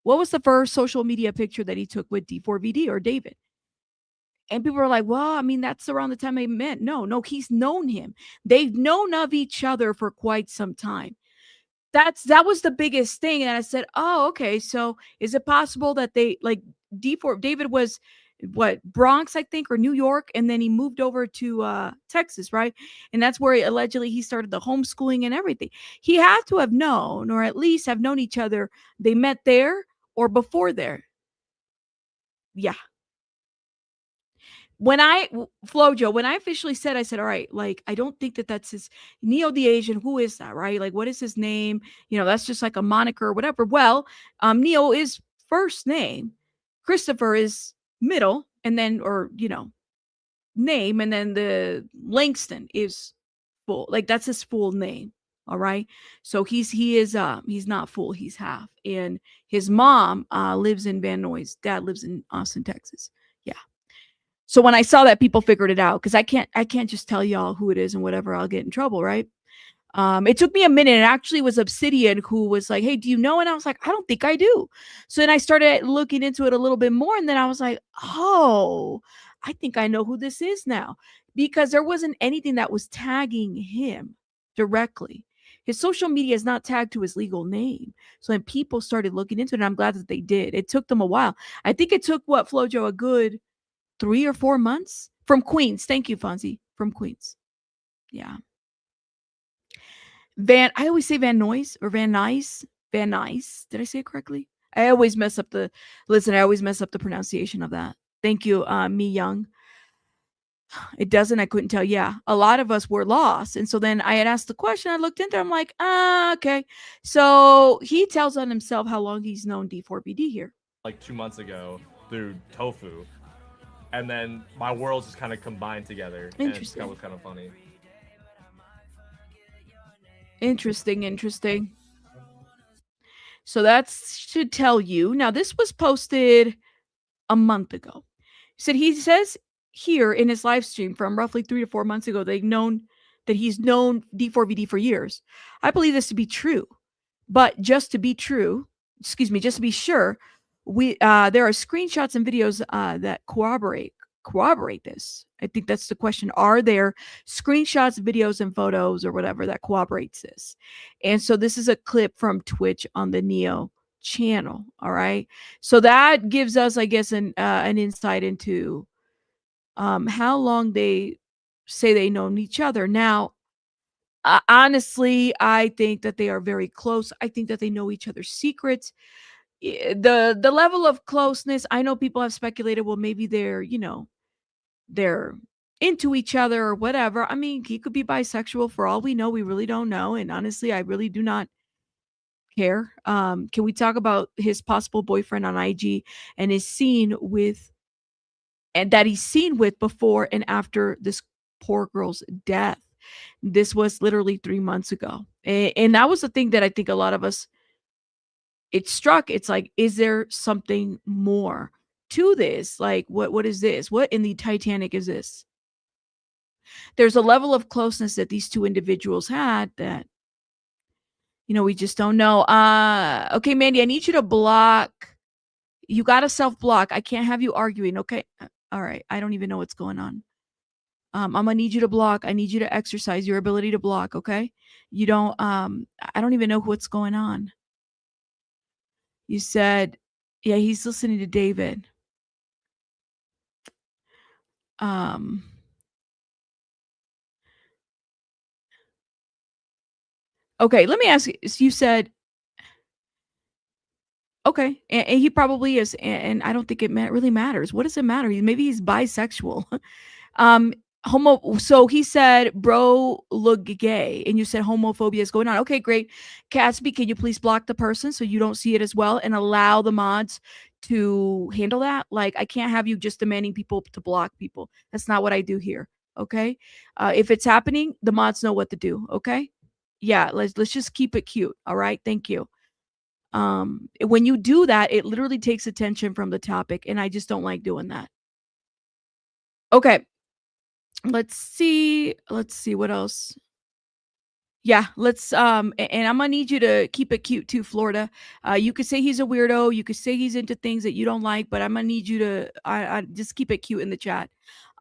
what was the first social media picture that he took with D4VD or David? And people were like, well, I mean, that's around the time they met. No, he's known him. They've known of each other for quite some time. That was the biggest thing. And I said, oh, okay. So is it possible that they, like, David was what, Bronx, I think, or New York, and then he moved over to Texas, right? And that's where allegedly he started the homeschooling and everything. He had to have known, or at least have known each other. They met there or before there. Yeah. When Flojo, when I officially said, I said, all right, like, I don't think that's his Neo the Asian. Who is that, right? Like, what is his name? That's just like a moniker or whatever. Well, Neo is first name. Christopher is middle, and then, or, name, and then the Langston is full. Like, that's his full name. All right. So he's not full, he's half. And his mom lives in Van Nuys. Dad lives in Austin, Texas. Yeah. So when I saw that, people figured it out, because I can't just tell y'all who it is and whatever, I'll get in trouble, right? It took me a minute. It actually was Obsidian who was like, hey, do you know? And I was like, I don't think I do. So then I started looking into it a little bit more. And then I was like, oh, I think I know who this is now, because there wasn't anything that was tagging him directly. his social media is not tagged to his legal name. So then people started looking into it, and I'm glad that they did. It took them a while. I think it took Flojo a good 3 or 4 months from Queens. Thank you, Fonzie, from Queens. Yeah. I always say Van Nuys or Van Nuys. Van Nuys. Did I say it correctly? I always mess up the pronunciation of that. Thank you, Mi Young. It doesn't. I couldn't tell. Yeah, a lot of us were lost. And so then I had asked the question. I looked into it. I'm like, okay. So he tells on himself how long he's known D4VD here. Like 2 months ago through Tofu. And then my worlds just kind of combined together. Interesting. And that was kind of funny. Interesting. So that should tell you. Now, this was posted a month ago. He says here in his live stream from roughly 3 to 4 months ago, he's known D4VD for years. I believe this to be true. But just to be sure, there are screenshots and videos that corroborate this. I think that's the question. Are there screenshots, videos, and photos or whatever that corroborates this? And so this is a clip from Twitch on the Neo channel. All right. So that gives us, I guess, an insight into how long they say they known each other. Now, honestly, I think that they are very close. I think that they know each other's secrets. The level of closeness, I know people have speculated, well, maybe they're into each other or whatever. I mean, he could be bisexual for all we know. We really don't know. And honestly, I really do not care. Can we talk about his possible boyfriend on IG and he's seen with before and after this poor girl's death? This was literally 3 months ago. And that was the thing that I think a lot of us, it struck. It's like, is there something more to this? Like, what is this? What in the Titanic is this? There's a level of closeness that these two individuals had that, we just don't know. Okay, Mandy, I need you to block. You got to self-block. I can't have you arguing, okay? All right. I don't even know what's going on. I'm gonna need you to block. I need you to exercise your ability to block, okay? You don't, I don't even know what's going on. You said, yeah, he's listening to David. Okay, let me ask you. You said, okay, and he probably is, and I don't think it really matters. What does it matter? Maybe he's bisexual. So he said, bro, look gay, and you said homophobia is going on. Okay, great. Catsby, can you please block the person so you don't see it as well and allow the mods to handle that? Like, I can't have you just demanding people to block people. That's not what I do here. Okay. If it's happening, the mods know what to do. Okay. Yeah, let's just keep it cute. All right. Thank you. When you do that, it literally takes attention from the topic, and I just don't like doing that. Okay. Let's see what else. Yeah, let's and I'm gonna need you to keep it cute too, Florida. You could say he's a weirdo, you could say he's into things that you don't like, but I'm gonna need you to I just keep it cute in the chat.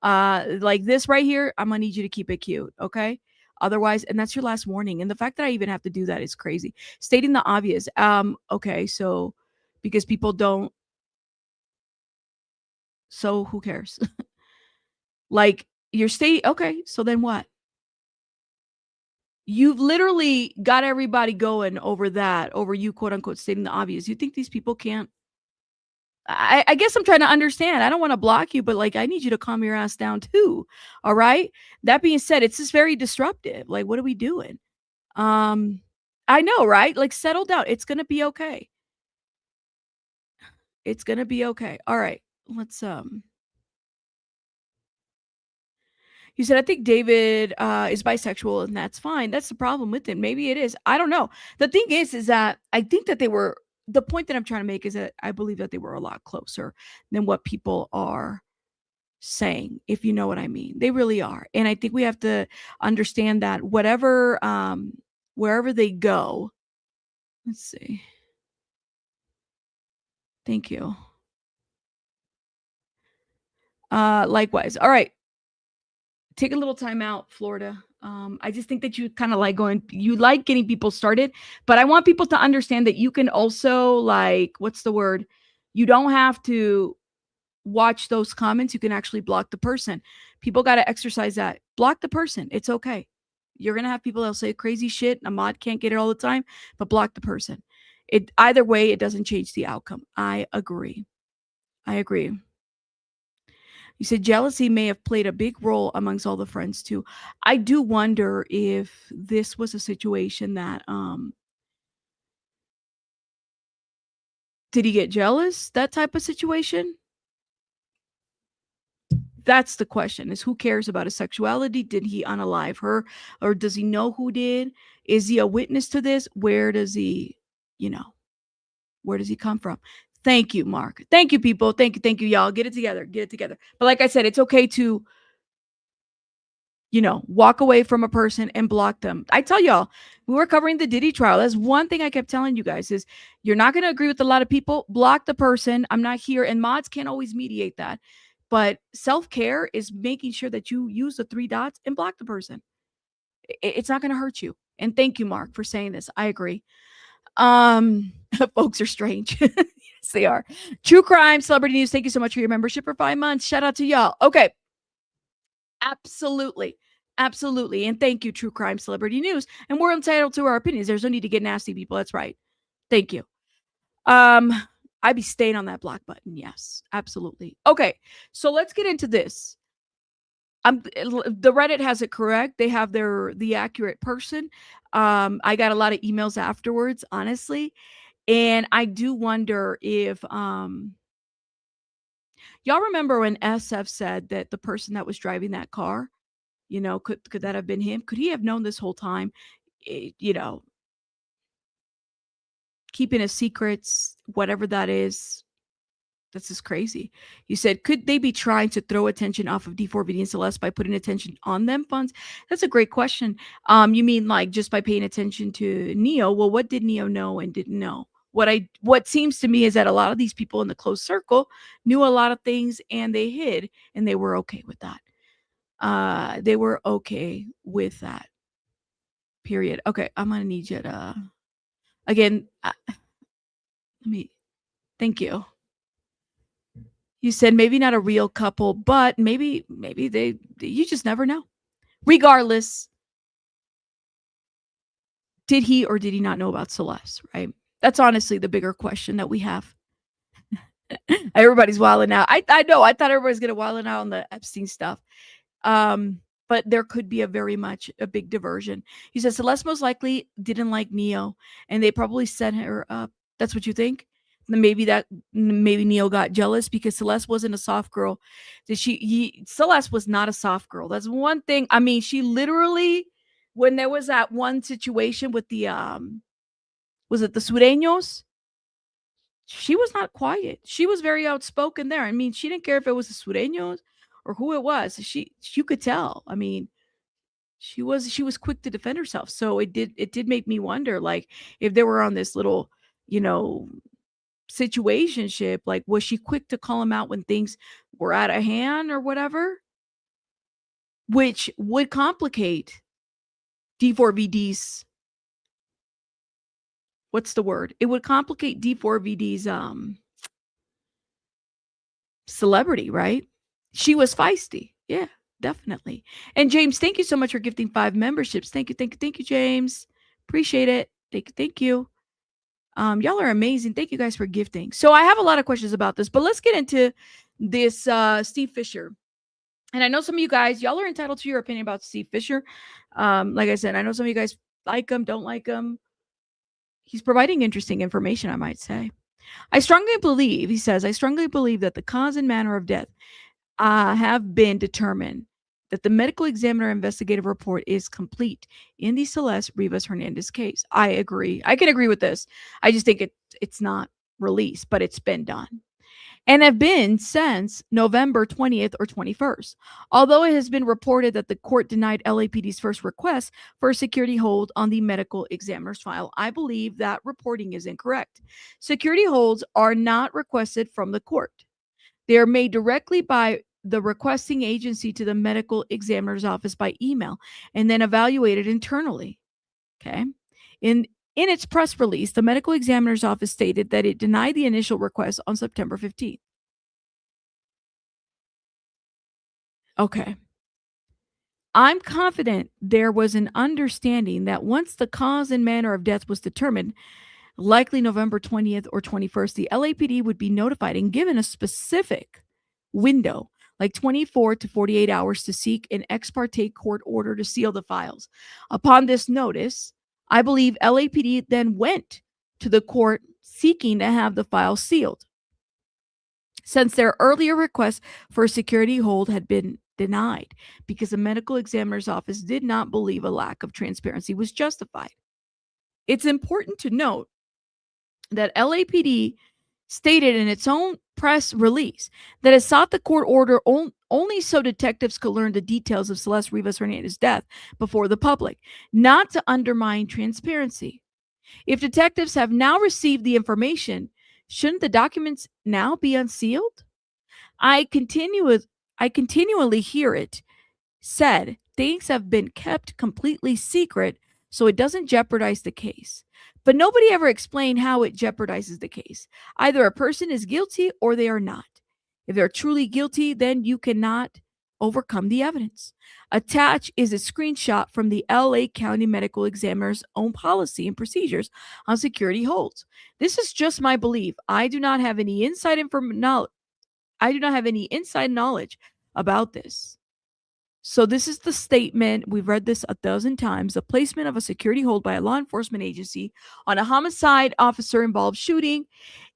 Like this right here, I'm gonna need you to keep it cute, okay? Otherwise, and that's your last warning. And the fact that I even have to do that is crazy. Stating the obvious. Okay, so because people don't, so who cares? Like you're okay, so then what? You've literally got everybody going over you, quote unquote, stating the obvious. You think these people can't? I guess I'm trying to understand. I don't want to block you, but like, I need you to calm your ass down too. All right. That being said, it's just very disruptive. Like, what are we doing? I know, right? Like, settle down. It's going to be okay. It's going to be okay. All right. Let's, you said, I think David is bisexual, and that's fine. That's the problem with him. Maybe it is. I don't know. The thing is that I think that the point that I'm trying to make is that I believe that they were a lot closer than what people are saying, if you know what I mean. They really are. And I think we have to understand that wherever they go, let's see. Thank you. Likewise. All right. take a little time out, Florida. I just think that you kind of like you like getting people started, but I want people to understand that you can also, like, what's the word? You don't have to watch those comments. You can actually block the person. People got to exercise that. Block the person. It's okay. You're going to have people that'll say crazy shit. A mod can't get it all the time, but block the person. It either way, it doesn't change the outcome. I agree. You said jealousy may have played a big role amongst all the friends too. I do wonder if this was a situation that did he get jealous? That type of situation? That's the question, is who cares about his sexuality? Did he unalive her, or does he know who did? Is he a witness to this? Where does he, where does he come from? Thank you, Mark. Thank you, people. Thank you, y'all. Get it together. But like I said, it's okay to, walk away from a person and block them. I tell y'all, we were covering the Diddy trial. That's one thing I kept telling you guys is you're not going to agree with a lot of people. Block the person. I'm not here. And mods can't always mediate that. But self-care is making sure that you use the 3 dots and block the person. It's not going to hurt you. And thank you, Mark, for saying this. I agree. Folks are strange. Yes, they are. True crime, celebrity news. Thank you so much for your membership for 5 months. Shout out to y'all. Okay. Absolutely. And thank you, True Crime Celebrity News. And we're entitled to our opinions. There's no need to get nasty, people. That's right. Thank you. I'd be staying on that block button. Yes, absolutely. Okay, so let's get into this. The Reddit has it correct. They have the accurate person. I got a lot of emails afterwards, honestly. And I do wonder if y'all remember when SF said that the person that was driving that car, could that have been him? Could he have known this whole time? Keeping his secrets, whatever that is. This is crazy. You said, could they be trying to throw attention off of D4VD and Celeste by putting attention on them funds? That's a great question. You mean like just by paying attention to Neo? Well, what did Neo know and didn't know? What seems to me is that a lot of these people in the closed circle knew a lot of things and they hid, and they were okay with that. They were okay with that. Period. Okay, I'm gonna need you to again. Thank you. You said maybe not a real couple, but maybe they you just never know. Regardless, did he or did he not know about Celeste, right? That's honestly the bigger question that we have. Everybody's wilding out. I know. I thought everybody's gonna wilding out on the Epstein stuff. But there could be a big diversion. He says Celeste most likely didn't like Neo, and they probably set her up. That's what you think? Maybe Neo got jealous because Celeste wasn't a soft girl. Celeste was not a soft girl. That's one thing. I mean, she literally, when there was that one situation with the was it the Sureños? She was not quiet. She was very outspoken there. I mean, she didn't care if it was the Sureños or who it was. You could tell. I mean, she was quick to defend herself. So it did make me wonder, like, if they were on this little, situationship, like, was she quick to call him out when things were out of hand or whatever? Which would complicate D4VD's, what's the word? It would complicate D4VD's celebrity, right? She was feisty. Yeah, definitely. And James, thank you so much for gifting 5 memberships. Thank you, James. Appreciate it. Thank you. Y'all are amazing. Thank you guys for gifting. So I have a lot of questions about this, but let's get into this Steve Fisher. And I know some of you guys, y'all are entitled to your opinion about Steve Fisher. Like I said, I know some of you guys like him, don't like him. He's providing interesting information, I might say. He says, I strongly believe that the cause and manner of death have been determined, that the medical examiner investigative report is complete in the Celeste Rivas Hernandez case. I agree. I can agree with this. I just think it's not released, but it's been done. And have been since November 20th or 21st. Although it has been reported that the court denied LAPD's first request for a security hold on the medical examiner's file, I believe that reporting is incorrect. Security holds are not requested from the court. They are made directly by the requesting agency to the medical examiner's office by email and then evaluated internally. Okay. In its press release, the medical examiner's office stated that it denied the initial request on September 15th. Okay. I'm confident there was an understanding that once the cause and manner of death was determined, likely November 20th or 21st, the LAPD would be notified and given a specific window, like 24 to 48 hours, to seek an ex parte court order to seal the files. Upon this notice, I believe LAPD then went to the court seeking to have the files sealed, since their earlier request for a security hold had been denied because the medical examiner's office did not believe a lack of transparency was justified. It's important to note that LAPD stated in its own press release that it sought the court order only so detectives could learn the details of Celeste Rivas Hernandez's death before the public, not to undermine transparency. If detectives have now received the information, shouldn't the documents now be unsealed? I continually hear it said things have been kept completely secret so it doesn't jeopardize the case. But nobody ever explained how it jeopardizes the case. Either a person is guilty or they are not. If they're truly guilty, then you cannot overcome the evidence. Attached is a screenshot from the LA County Medical Examiner's own policy and procedures on security holds. This is just my belief. I do not have any inside knowledge about this. So this is the statement. We've read this a dozen times. The placement of a security hold by a law enforcement agency on a homicide officer involved shooting,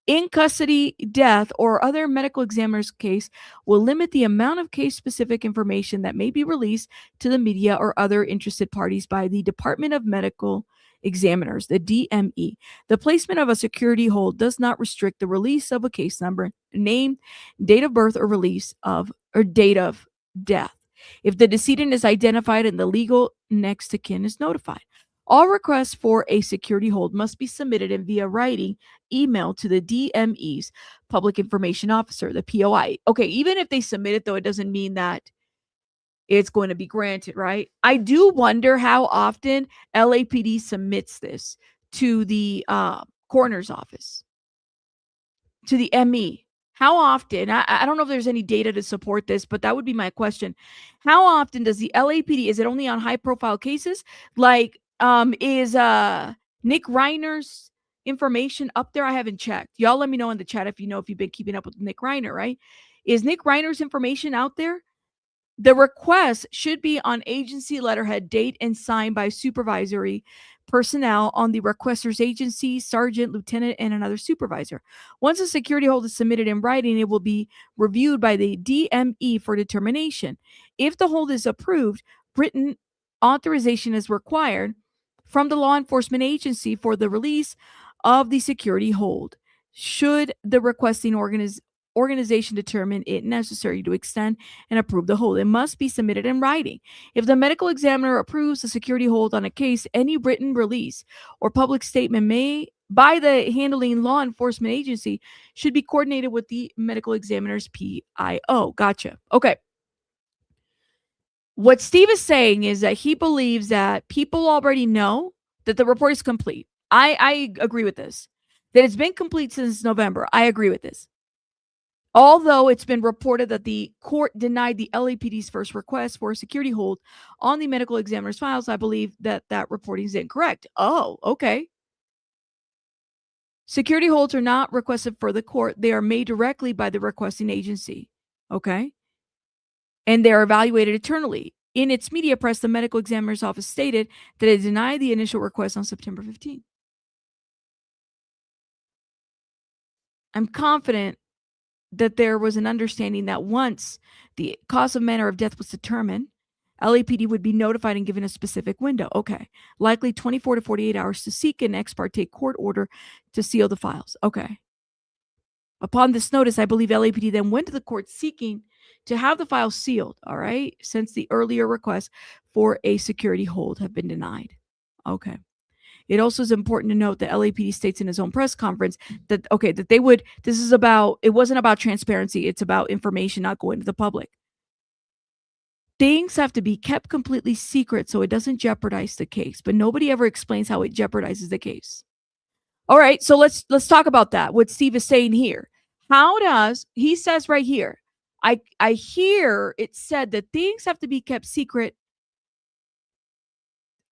in custody, death, or other medical examiner's case will limit the amount of case-specific information that may be released to the media or other interested parties by the Department of Medical Examiners, the DME. The placement of a security hold does not restrict the release of a case number, name, date of birth, or date of death if the decedent is identified and the legal next of kin is notified. All requests for a security hold must be submitted in via writing email to the DME's Public Information Officer, the POI. Okay, even if they submit it, though, it doesn't mean that it's going to be granted, right? I do wonder how often LAPD submits this to the coroner's office, to the ME. How often? I don't know if there's any data to support this, but that would be my question. How often does the LAPD, is it only on high-profile cases? Like, is Nick Reiner's information up there? I haven't checked. Y'all let me know in the chat if you know, if you've been keeping up with Nick Reiner, right? Is Nick Reiner's information out there? The request should be on agency letterhead, date, and signed by supervisory personnel on the requester's agency, sergeant, lieutenant, and another supervisor. Once a security hold is submitted in writing, it will be reviewed by the DME for determination. If the hold is approved, written authorization is required from the law enforcement agency for the release of the security hold. Should the requesting organization determine it necessary to extend and approve the hold, it must be submitted in writing. If the medical examiner approves a security hold on a case, any written release or public statement by the handling law enforcement agency should be coordinated with the medical examiner's PIO. Gotcha. Okay. What Steve is saying is that he believes that people already know that the report is complete. I agree with this. That it's been complete since November. I agree with this. Although it's been reported that the court denied the LAPD's first request for a security hold on the medical examiner's files, I believe that reporting is incorrect. Oh, okay. Security holds are not requested for the court. They are made directly by the requesting agency. Okay. And they're evaluated internally. In its media press, the medical examiner's office stated that it denied the initial request on September 15th. I'm confident that there was an understanding that once the cause of manner of death was determined, LAPD would be notified and given a specific window. Okay. Likely 24 to 48 hours to seek an ex parte court order to seal the files. Okay. Upon this notice, I believe LAPD then went to the court seeking to have the files sealed, all right, since the earlier requests for a security hold have been denied. Okay. It also is important to note that LAPD states in his own press conference that, okay, that they would, it wasn't about transparency. It's about information not going to the public. things have to be kept completely secret so it doesn't jeopardize the case, but nobody ever explains how it jeopardizes the case. All right, so let's talk about that. What Steve is saying here. How does he says right here? I hear it said that things have to be kept secret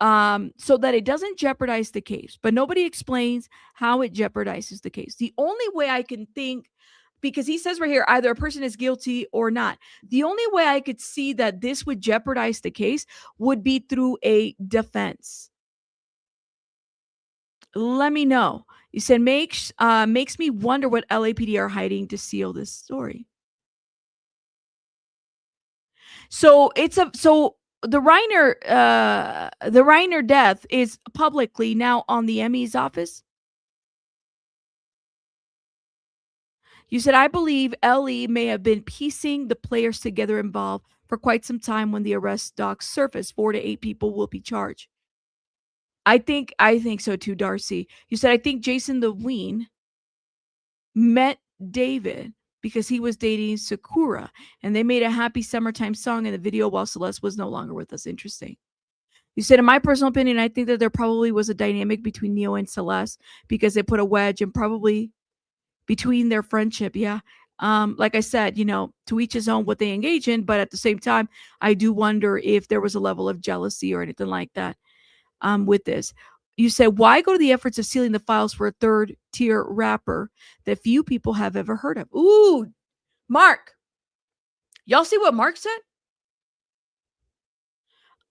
so that it doesn't jeopardize the case, but nobody explains how it jeopardizes the case. The only way I can think, because he says right here, either a person is guilty or not. The only way I could see that this would jeopardize the case would be through a defense. Let me know. You said makes me wonder what LAPD are hiding to seal this story. So the Reiner death is publicly now on the ME's office. You said, I believe LE may have been piecing the players together involved for quite some time. When the arrest docs surface, 4 to 8 people will be charged. I think so too, Darcy. You said, I think Jason the Ween met David because he was dating Sakura and they made a happy summertime song in the video while Celeste was no longer with us. Interesting. You said, in my personal opinion, I think that there probably was a dynamic between Neo and Celeste because they put a wedge and probably between their friendship. Yeah. Like I said, to each his own what they engage in. But at the same time, I do wonder if there was a level of jealousy or anything like that with this. You said, why go to the efforts of sealing the files for a third tier rapper that few people have ever heard of? Ooh, Mark. Y'all see what Mark said?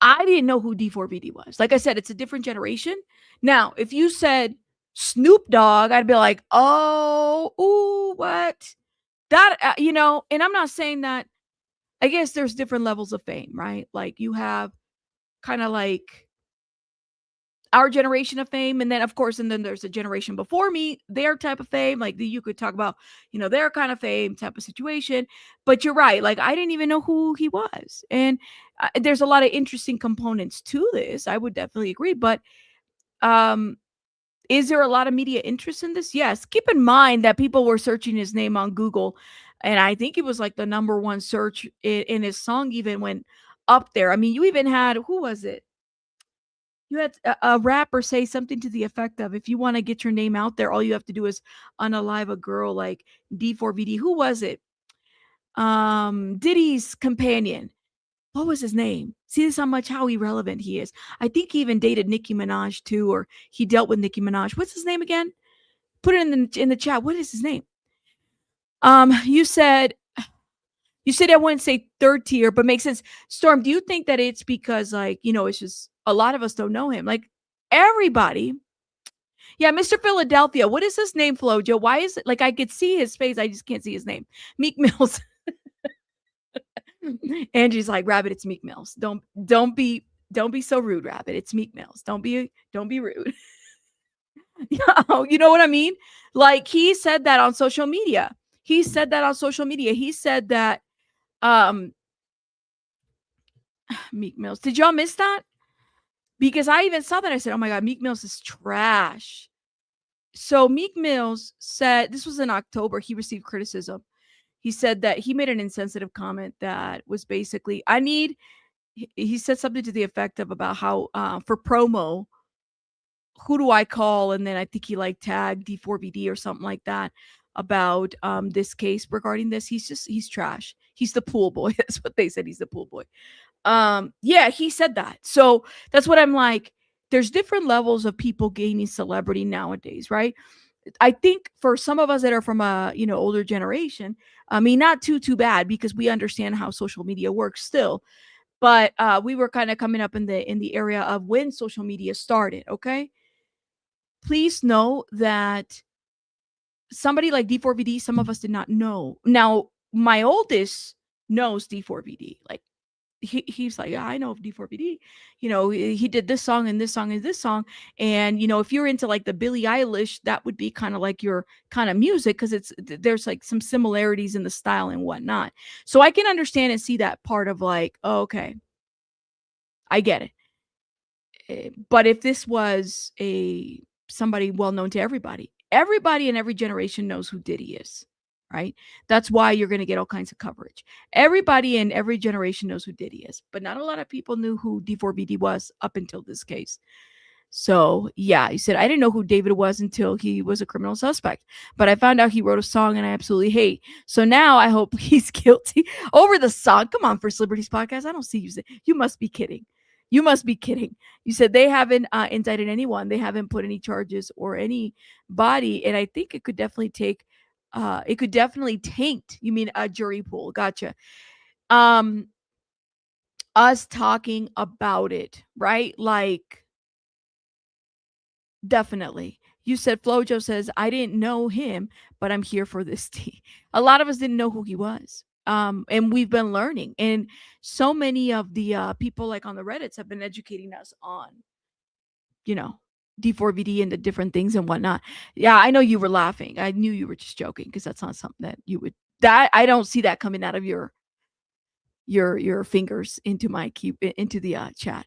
I didn't know who D4VD was. Like I said, it's a different generation. Now, if you said Snoop Dogg, I'd be like, oh, ooh, what? That, and I'm not saying that. I guess there's different levels of fame, right? Like you have kind of like our generation of fame. And then, of course, and then there's a generation before me, their type of fame. Like you could talk about, their kind of fame type of situation. But you're right. Like I didn't even know who he was. And there's a lot of interesting components to this. I would definitely agree. But is there a lot of media interest in this? Yes. Keep in mind that people were searching his name on Google. And I think it was like the number one search in his song even went up there. I mean, you even had, who was it? You had a rapper say something to the effect of, if you want to get your name out there, all you have to do is unalive a girl like D4VD. Who was it? Diddy's companion. What was his name? See this how irrelevant he is. I think he even dated Nicki Minaj too, or he dealt with Nicki Minaj. What's his name again? Put it in the chat. What is his name? You said I wouldn't say third tier, but makes sense. Storm, do you think that it's because it's just a lot of us don't know him? Like everybody. Yeah, Mr. Philadelphia. What is his name, Flojo? Why is it like I could see his face? I just can't see his name. Meek Mills. Angie's like, Rabbit, it's Meek Mills. Don't be so rude, Rabbit. It's Meek Mills. Don't be rude. You know what I mean? Like he said that on social media. He said that Meek Mills. Did y'all miss that? Because I even saw that. I said, oh my God, Meek Mills is trash. So Meek Mills said, this was in October, he received criticism. He said that he made an insensitive comment that was basically, he said something to the effect of about how for promo, who do I call? And then I think he tagged D4VD or something like that about this case regarding this. He's trash. He's the pool boy. That's what they said. He's the pool boy. Yeah, he said that. So that's what I'm like. There's different levels of people gaining celebrity nowadays, right? I think for some of us that are from a older generation, I mean, not too bad because we understand how social media works still. But we were kind of coming up in the area of when social media started. Okay, please know that somebody like D4VD, some of us did not know. Now, my oldest knows D4VD. Like he's like, yeah, I know of D4VD. He did this song and this song and this song. And, if you're into like the Billie Eilish, that would be kind of like your kind of music because there's like some similarities in the style and whatnot. So I can understand and see that part of like, oh, okay, I get it. But if this was somebody well known to everybody in every generation knows who Diddy is. right? That's why you're going to get all kinds of coverage. Everybody in every generation knows who Diddy is, but not a lot of people knew who D4VD was up until this case. So, yeah, he said, I didn't know who David was until he was a criminal suspect, but I found out he wrote a song and I absolutely hate. So now I hope he's guilty over the song. Come on, First Liberties Podcast. I don't see you. You must be kidding. You must be kidding. You said they haven't indicted anyone. They haven't put any charges or any body. And I think it could definitely taint, you mean a jury pool. Gotcha. Us talking about it, right? Like, definitely. You said Flojo says, I didn't know him, but I'm here for this tea. A lot of us didn't know who he was. And we've been learning. And so many of the people like on the Reddits have been educating us on, you know, D4VD and the different things and whatnot. Yeah, I know you were laughing. I knew you were just joking because that's not something that you would, that I don't see that coming out of your fingers into the chat.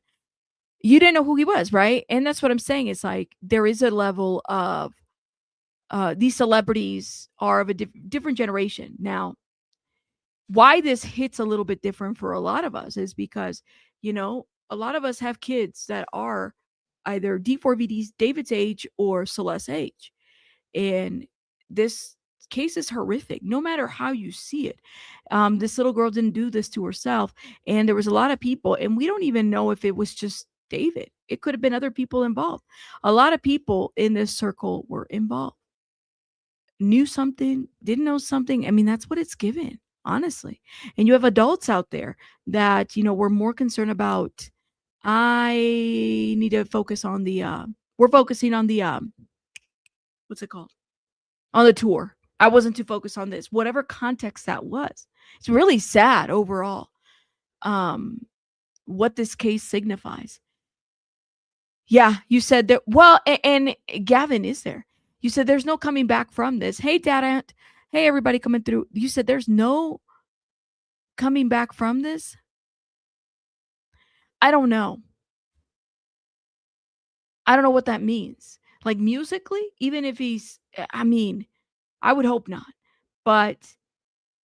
You didn't know who he was, right? And that's what I'm saying. It's like there is a level of these celebrities are of a different generation. Now, why this hits a little bit different for a lot of us is because, a lot of us have kids that are either D4VD's David's age or Celeste's age. And this case is horrific, no matter how you see it. This little girl didn't do this to herself. And there was a lot of people, and we don't even know if it was just David. It could have been other people involved. A lot of people in this circle were involved. Knew something, didn't know something. I mean, that's what it's given, honestly. And you have adults out there that, were more concerned about, I need to focus on we're focusing on the, what's it called? On the tour. I wasn't too focused on this, whatever context that was. It's really sad overall, what this case signifies. Yeah, you said that. Well, and Gavin is there. You said there's no coming back from this. Hey, Dad Aunt. Hey, everybody coming through. You said there's no coming back from this. I don't know. I don't know what that means. Like musically, even if I would hope not. But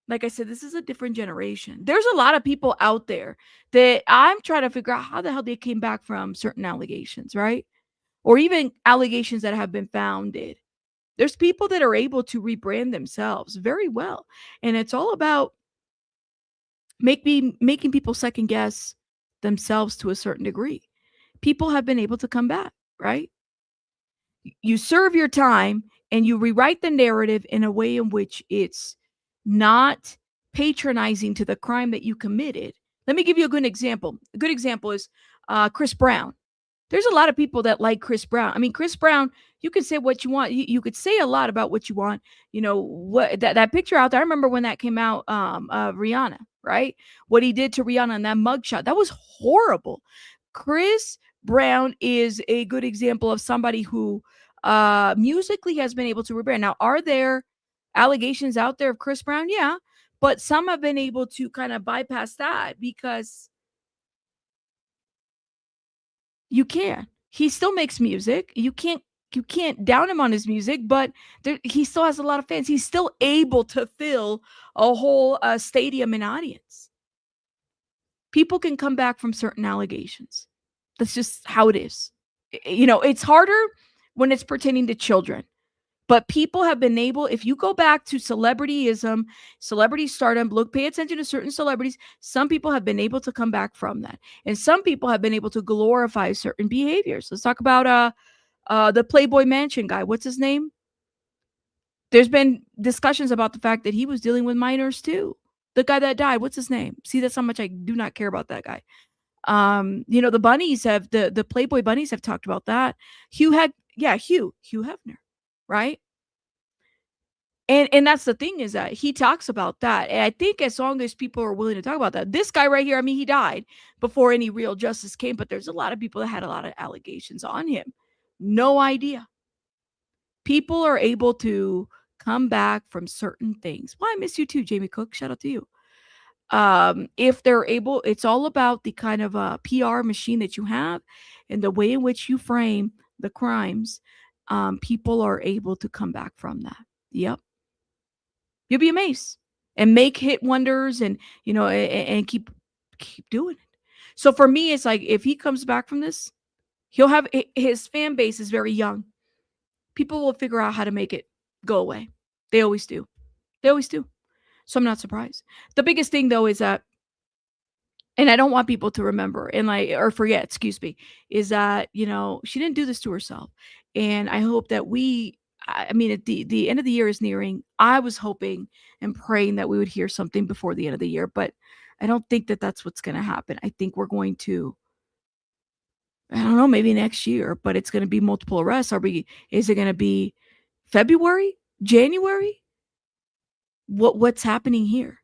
like I said, this is a different generation. There's a lot of people out there that I'm trying to figure out how the hell they came back from certain allegations, right? Or even allegations that have been founded. There's people that are able to rebrand themselves very well. And it's all about making people second guess themselves to a certain degree. People have been able to come back, right? You serve your time and you rewrite the narrative in a way in which it's not patronizing to the crime that you committed. Let me give you a good example. A good example is Chris Brown. There's a lot of people that like Chris Brown. I mean, Chris Brown, you can say what you want. You could say a lot about what you want. What that picture out there. I remember when that came out, Rihanna, right? What he did to Rihanna in that mugshot. That was horrible. Chris Brown is a good example of somebody who musically has been able to rebrand. Now, are there allegations out there of Chris Brown? Yeah, but some have been able to kind of bypass that because you can. He still makes music. You can't down him on his music, but he still has a lot of fans. He's still able to fill a whole stadium and audience. People can come back from certain allegations. That's just how it is. It's harder when it's pertaining to children. But people have been able, if you go back to celebrityism, celebrity stardom, pay attention to certain celebrities. Some people have been able to come back from that. And some people have been able to glorify certain behaviors. Let's talk about the Playboy Mansion guy. What's his name? There's been discussions about the fact that he was dealing with minors too. The guy that died, what's his name? See, that's how much I do not care about that guy. The bunnies the Playboy bunnies have talked about that. Hugh Hefner, right? And that's the thing is that he talks about that. And I think as long as people are willing to talk about that, this guy right here, I mean, he died before any real justice came, but there's a lot of people that had a lot of allegations on him. No idea. People are able to come back from certain things. Well, I miss you too, Jamie Cook. Shout out to you. If they're able, it's all about the kind of PR machine that you have and the way in which you frame the crimes. People are able to come back from that. Yep. You'll be amazed and make hit wonders and, and keep doing it. So for me, it's like if he comes back from this, he'll have his fan base is very young. People will figure out how to make it go away. They always do. They always do. So I'm not surprised. The biggest thing though is that, and I don't want people to remember and or forget, excuse me, is that, she didn't do this to herself. And I hope that I mean, at the end of the year is nearing. I was hoping and praying that we would hear something before the end of the year, but I don't think that that's what's going to happen. I think we're going to, I don't know, maybe next year, but it's going to be multiple arrests. Is it going to be February, January? What's happening here?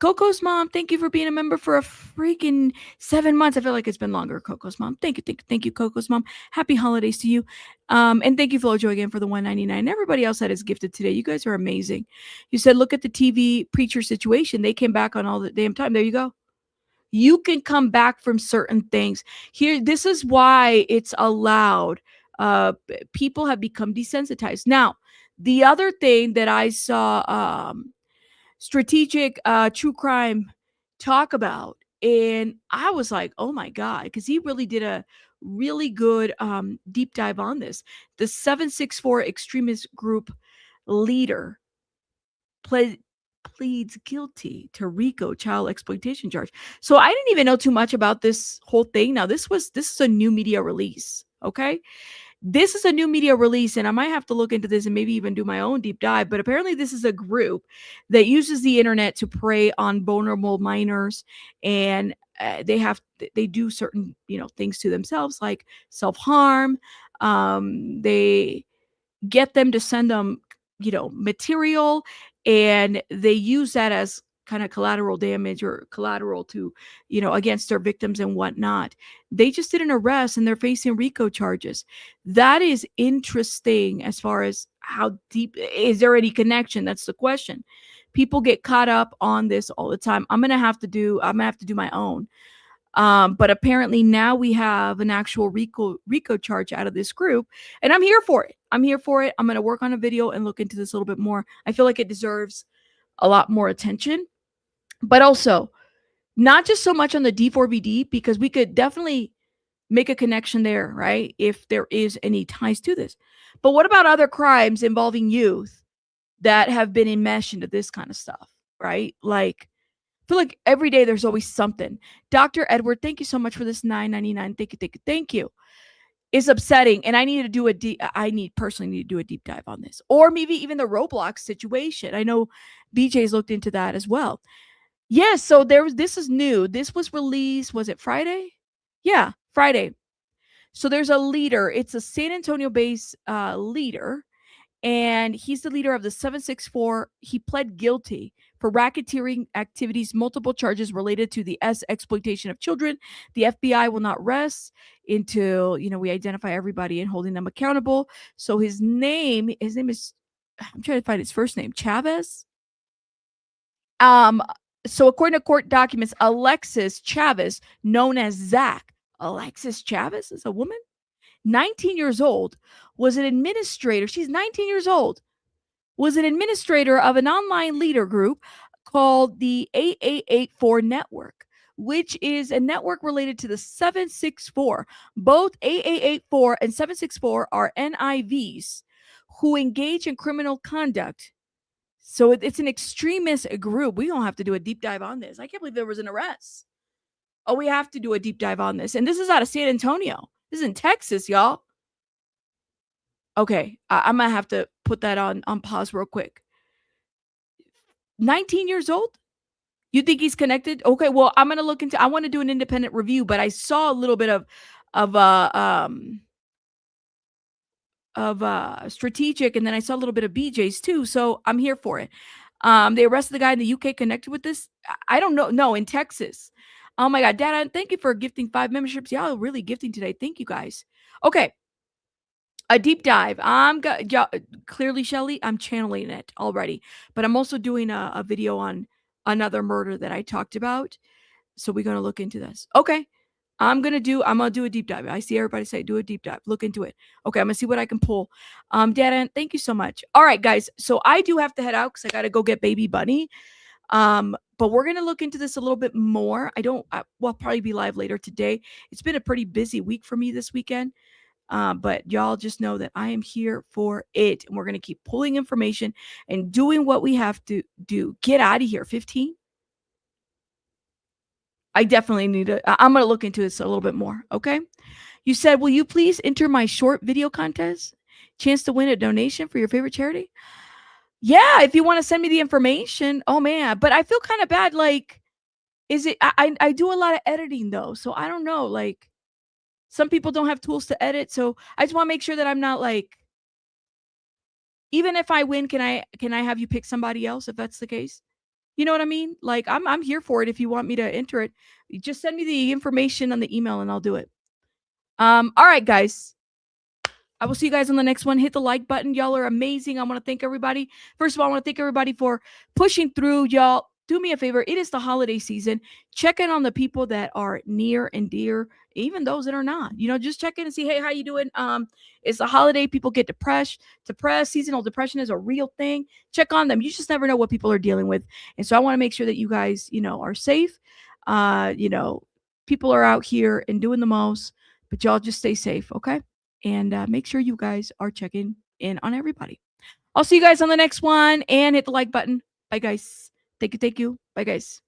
Coco's mom, thank you for being a member for a freaking 7 months. I feel like it's been longer, Coco's mom. Thank you, Coco's mom. Happy holidays to you. And thank you, Flojo, again for the $1.99. Everybody else that is gifted today. You guys are amazing. You said, look at the TV preacher situation. They came back on all the damn time. There you go. You can come back from certain things. Here, this is why it's allowed. People have become desensitized. Now, the other thing that I saw strategic true crime talk about, and I was like, oh my God, because he really did a really good deep dive on this. The 764 extremist group leader pleads guilty to RICO child exploitation charge. So I didn't even know too much about this whole thing. Now this is a new media release. Okay. This is a new media release, and I might have to look into this and maybe even do my own deep dive. But apparently, this is a group that uses the internet to prey on vulnerable minors, and they do certain things to themselves, like self-harm. They get them to send them material, and they use that as kind of collateral damage or collateral to against their victims and whatnot. They just did an arrest and they're facing RICO charges. That is interesting. As far as how deep is there any connection, that's the question. People get caught up on this all the time. I'm gonna have to do my own. But apparently now we have an actual RICO charge out of this group, and I'm here for it. I'm going to work on a video and look into this a little bit more. I feel like it deserves a lot more attention, but also not just so much on the D4VD, because we could definitely make a connection there, right? If there is any ties to this. But what about other crimes involving youth that have been enmeshed into this kind of stuff, right? Like, I feel like every day there's always something. Dr. Edward, thank you so much for this $9.99. Thank you. It's upsetting, and I personally need to do a deep dive on this, or maybe even the Roblox situation. I know BJ's looked into that as well. Yes, so this is new. This was released. Was it Friday? Yeah, Friday. So there's a leader. It's a San Antonio-based leader, and he's the leader of the 764. He pled guilty for racketeering activities, multiple charges related to the exploitation of children. The FBI will not rest until we identify everybody and holding them accountable. So his name is, I'm trying to find his first name, Chavez. So according to court documents, Alexis Chavez, known as Zach, Alexis Chavez is a woman, 19 years old, was an administrator. She's 19 years old, was an administrator of an online leader group called the 8884 Network, which is a network related to the 764. Both 8884 and 764 are NIVs who engage in criminal conduct. So it's an extremist group. We don't have to do a deep dive on this. I can't believe there was an arrest. Oh, we have to do a deep dive on this. And this is out of San Antonio. This is in Texas, y'all. Okay, I might have to put that on pause real quick. 19 years old? You think he's connected? Okay, well, I'm going to look into, I want to do an independent review, but I saw a little bit of strategic, and then I saw a little bit of BJ's too, so I'm here for it. They arrested the guy in the UK connected with this. I don't know. No, in Texas. Oh my God, Dad, thank you for gifting 5 memberships. Y'all are really gifting today. Thank you guys. Okay. A deep dive. Clearly, Shelly, I'm channeling it already, but I'm also doing a video on another murder that I talked about. So we're going to look into this. Okay. I'm gonna do a deep dive. I see everybody say do a deep dive. Look into it. Okay, I'm gonna see what I can pull. Dad, thank you so much. All right, guys. So I do have to head out because I gotta go get baby Bunny. But we're gonna look into this a little bit more. We'll probably be live later today. It's been a pretty busy week for me this weekend. But y'all just know that I am here for it, and we're gonna keep pulling information and doing what we have to do. Get out of here, 15. I definitely need to. I'm gonna look into this a little bit more. Okay. You said, will you please enter my short video contest? Chance to win a donation for your favorite charity? Yeah, if you want to send me the information. Oh man, but I feel kind of bad. Like, is it? I do a lot of editing though, so I don't know. Like, some people don't have tools to edit, so I just want to make sure that I'm not like. Even if I win, can I have you pick somebody else if that's the case? You know what I mean? Like, I'm here for it. If you want me to enter it, just send me the information on the email and I'll do it. All right, guys. I will see you guys on the next one. Hit the like button. Y'all are amazing. I want to thank everybody. First of all, I want to thank everybody for pushing through. Y'all, do me a favor. It is the holiday season. Check in on the people that are near and dear, even those that are not. Just check in and see, hey, how you doing? It's the holiday. People get depressed. Seasonal depression is a real thing. Check on them. You just never know what people are dealing with. And so I want to make sure that you guys, are safe. People are out here and doing the most, but y'all just stay safe, okay? And make sure you guys are checking in on everybody. I'll see you guys on the next one, and hit the like button. Bye, guys. Thank you. Bye, guys.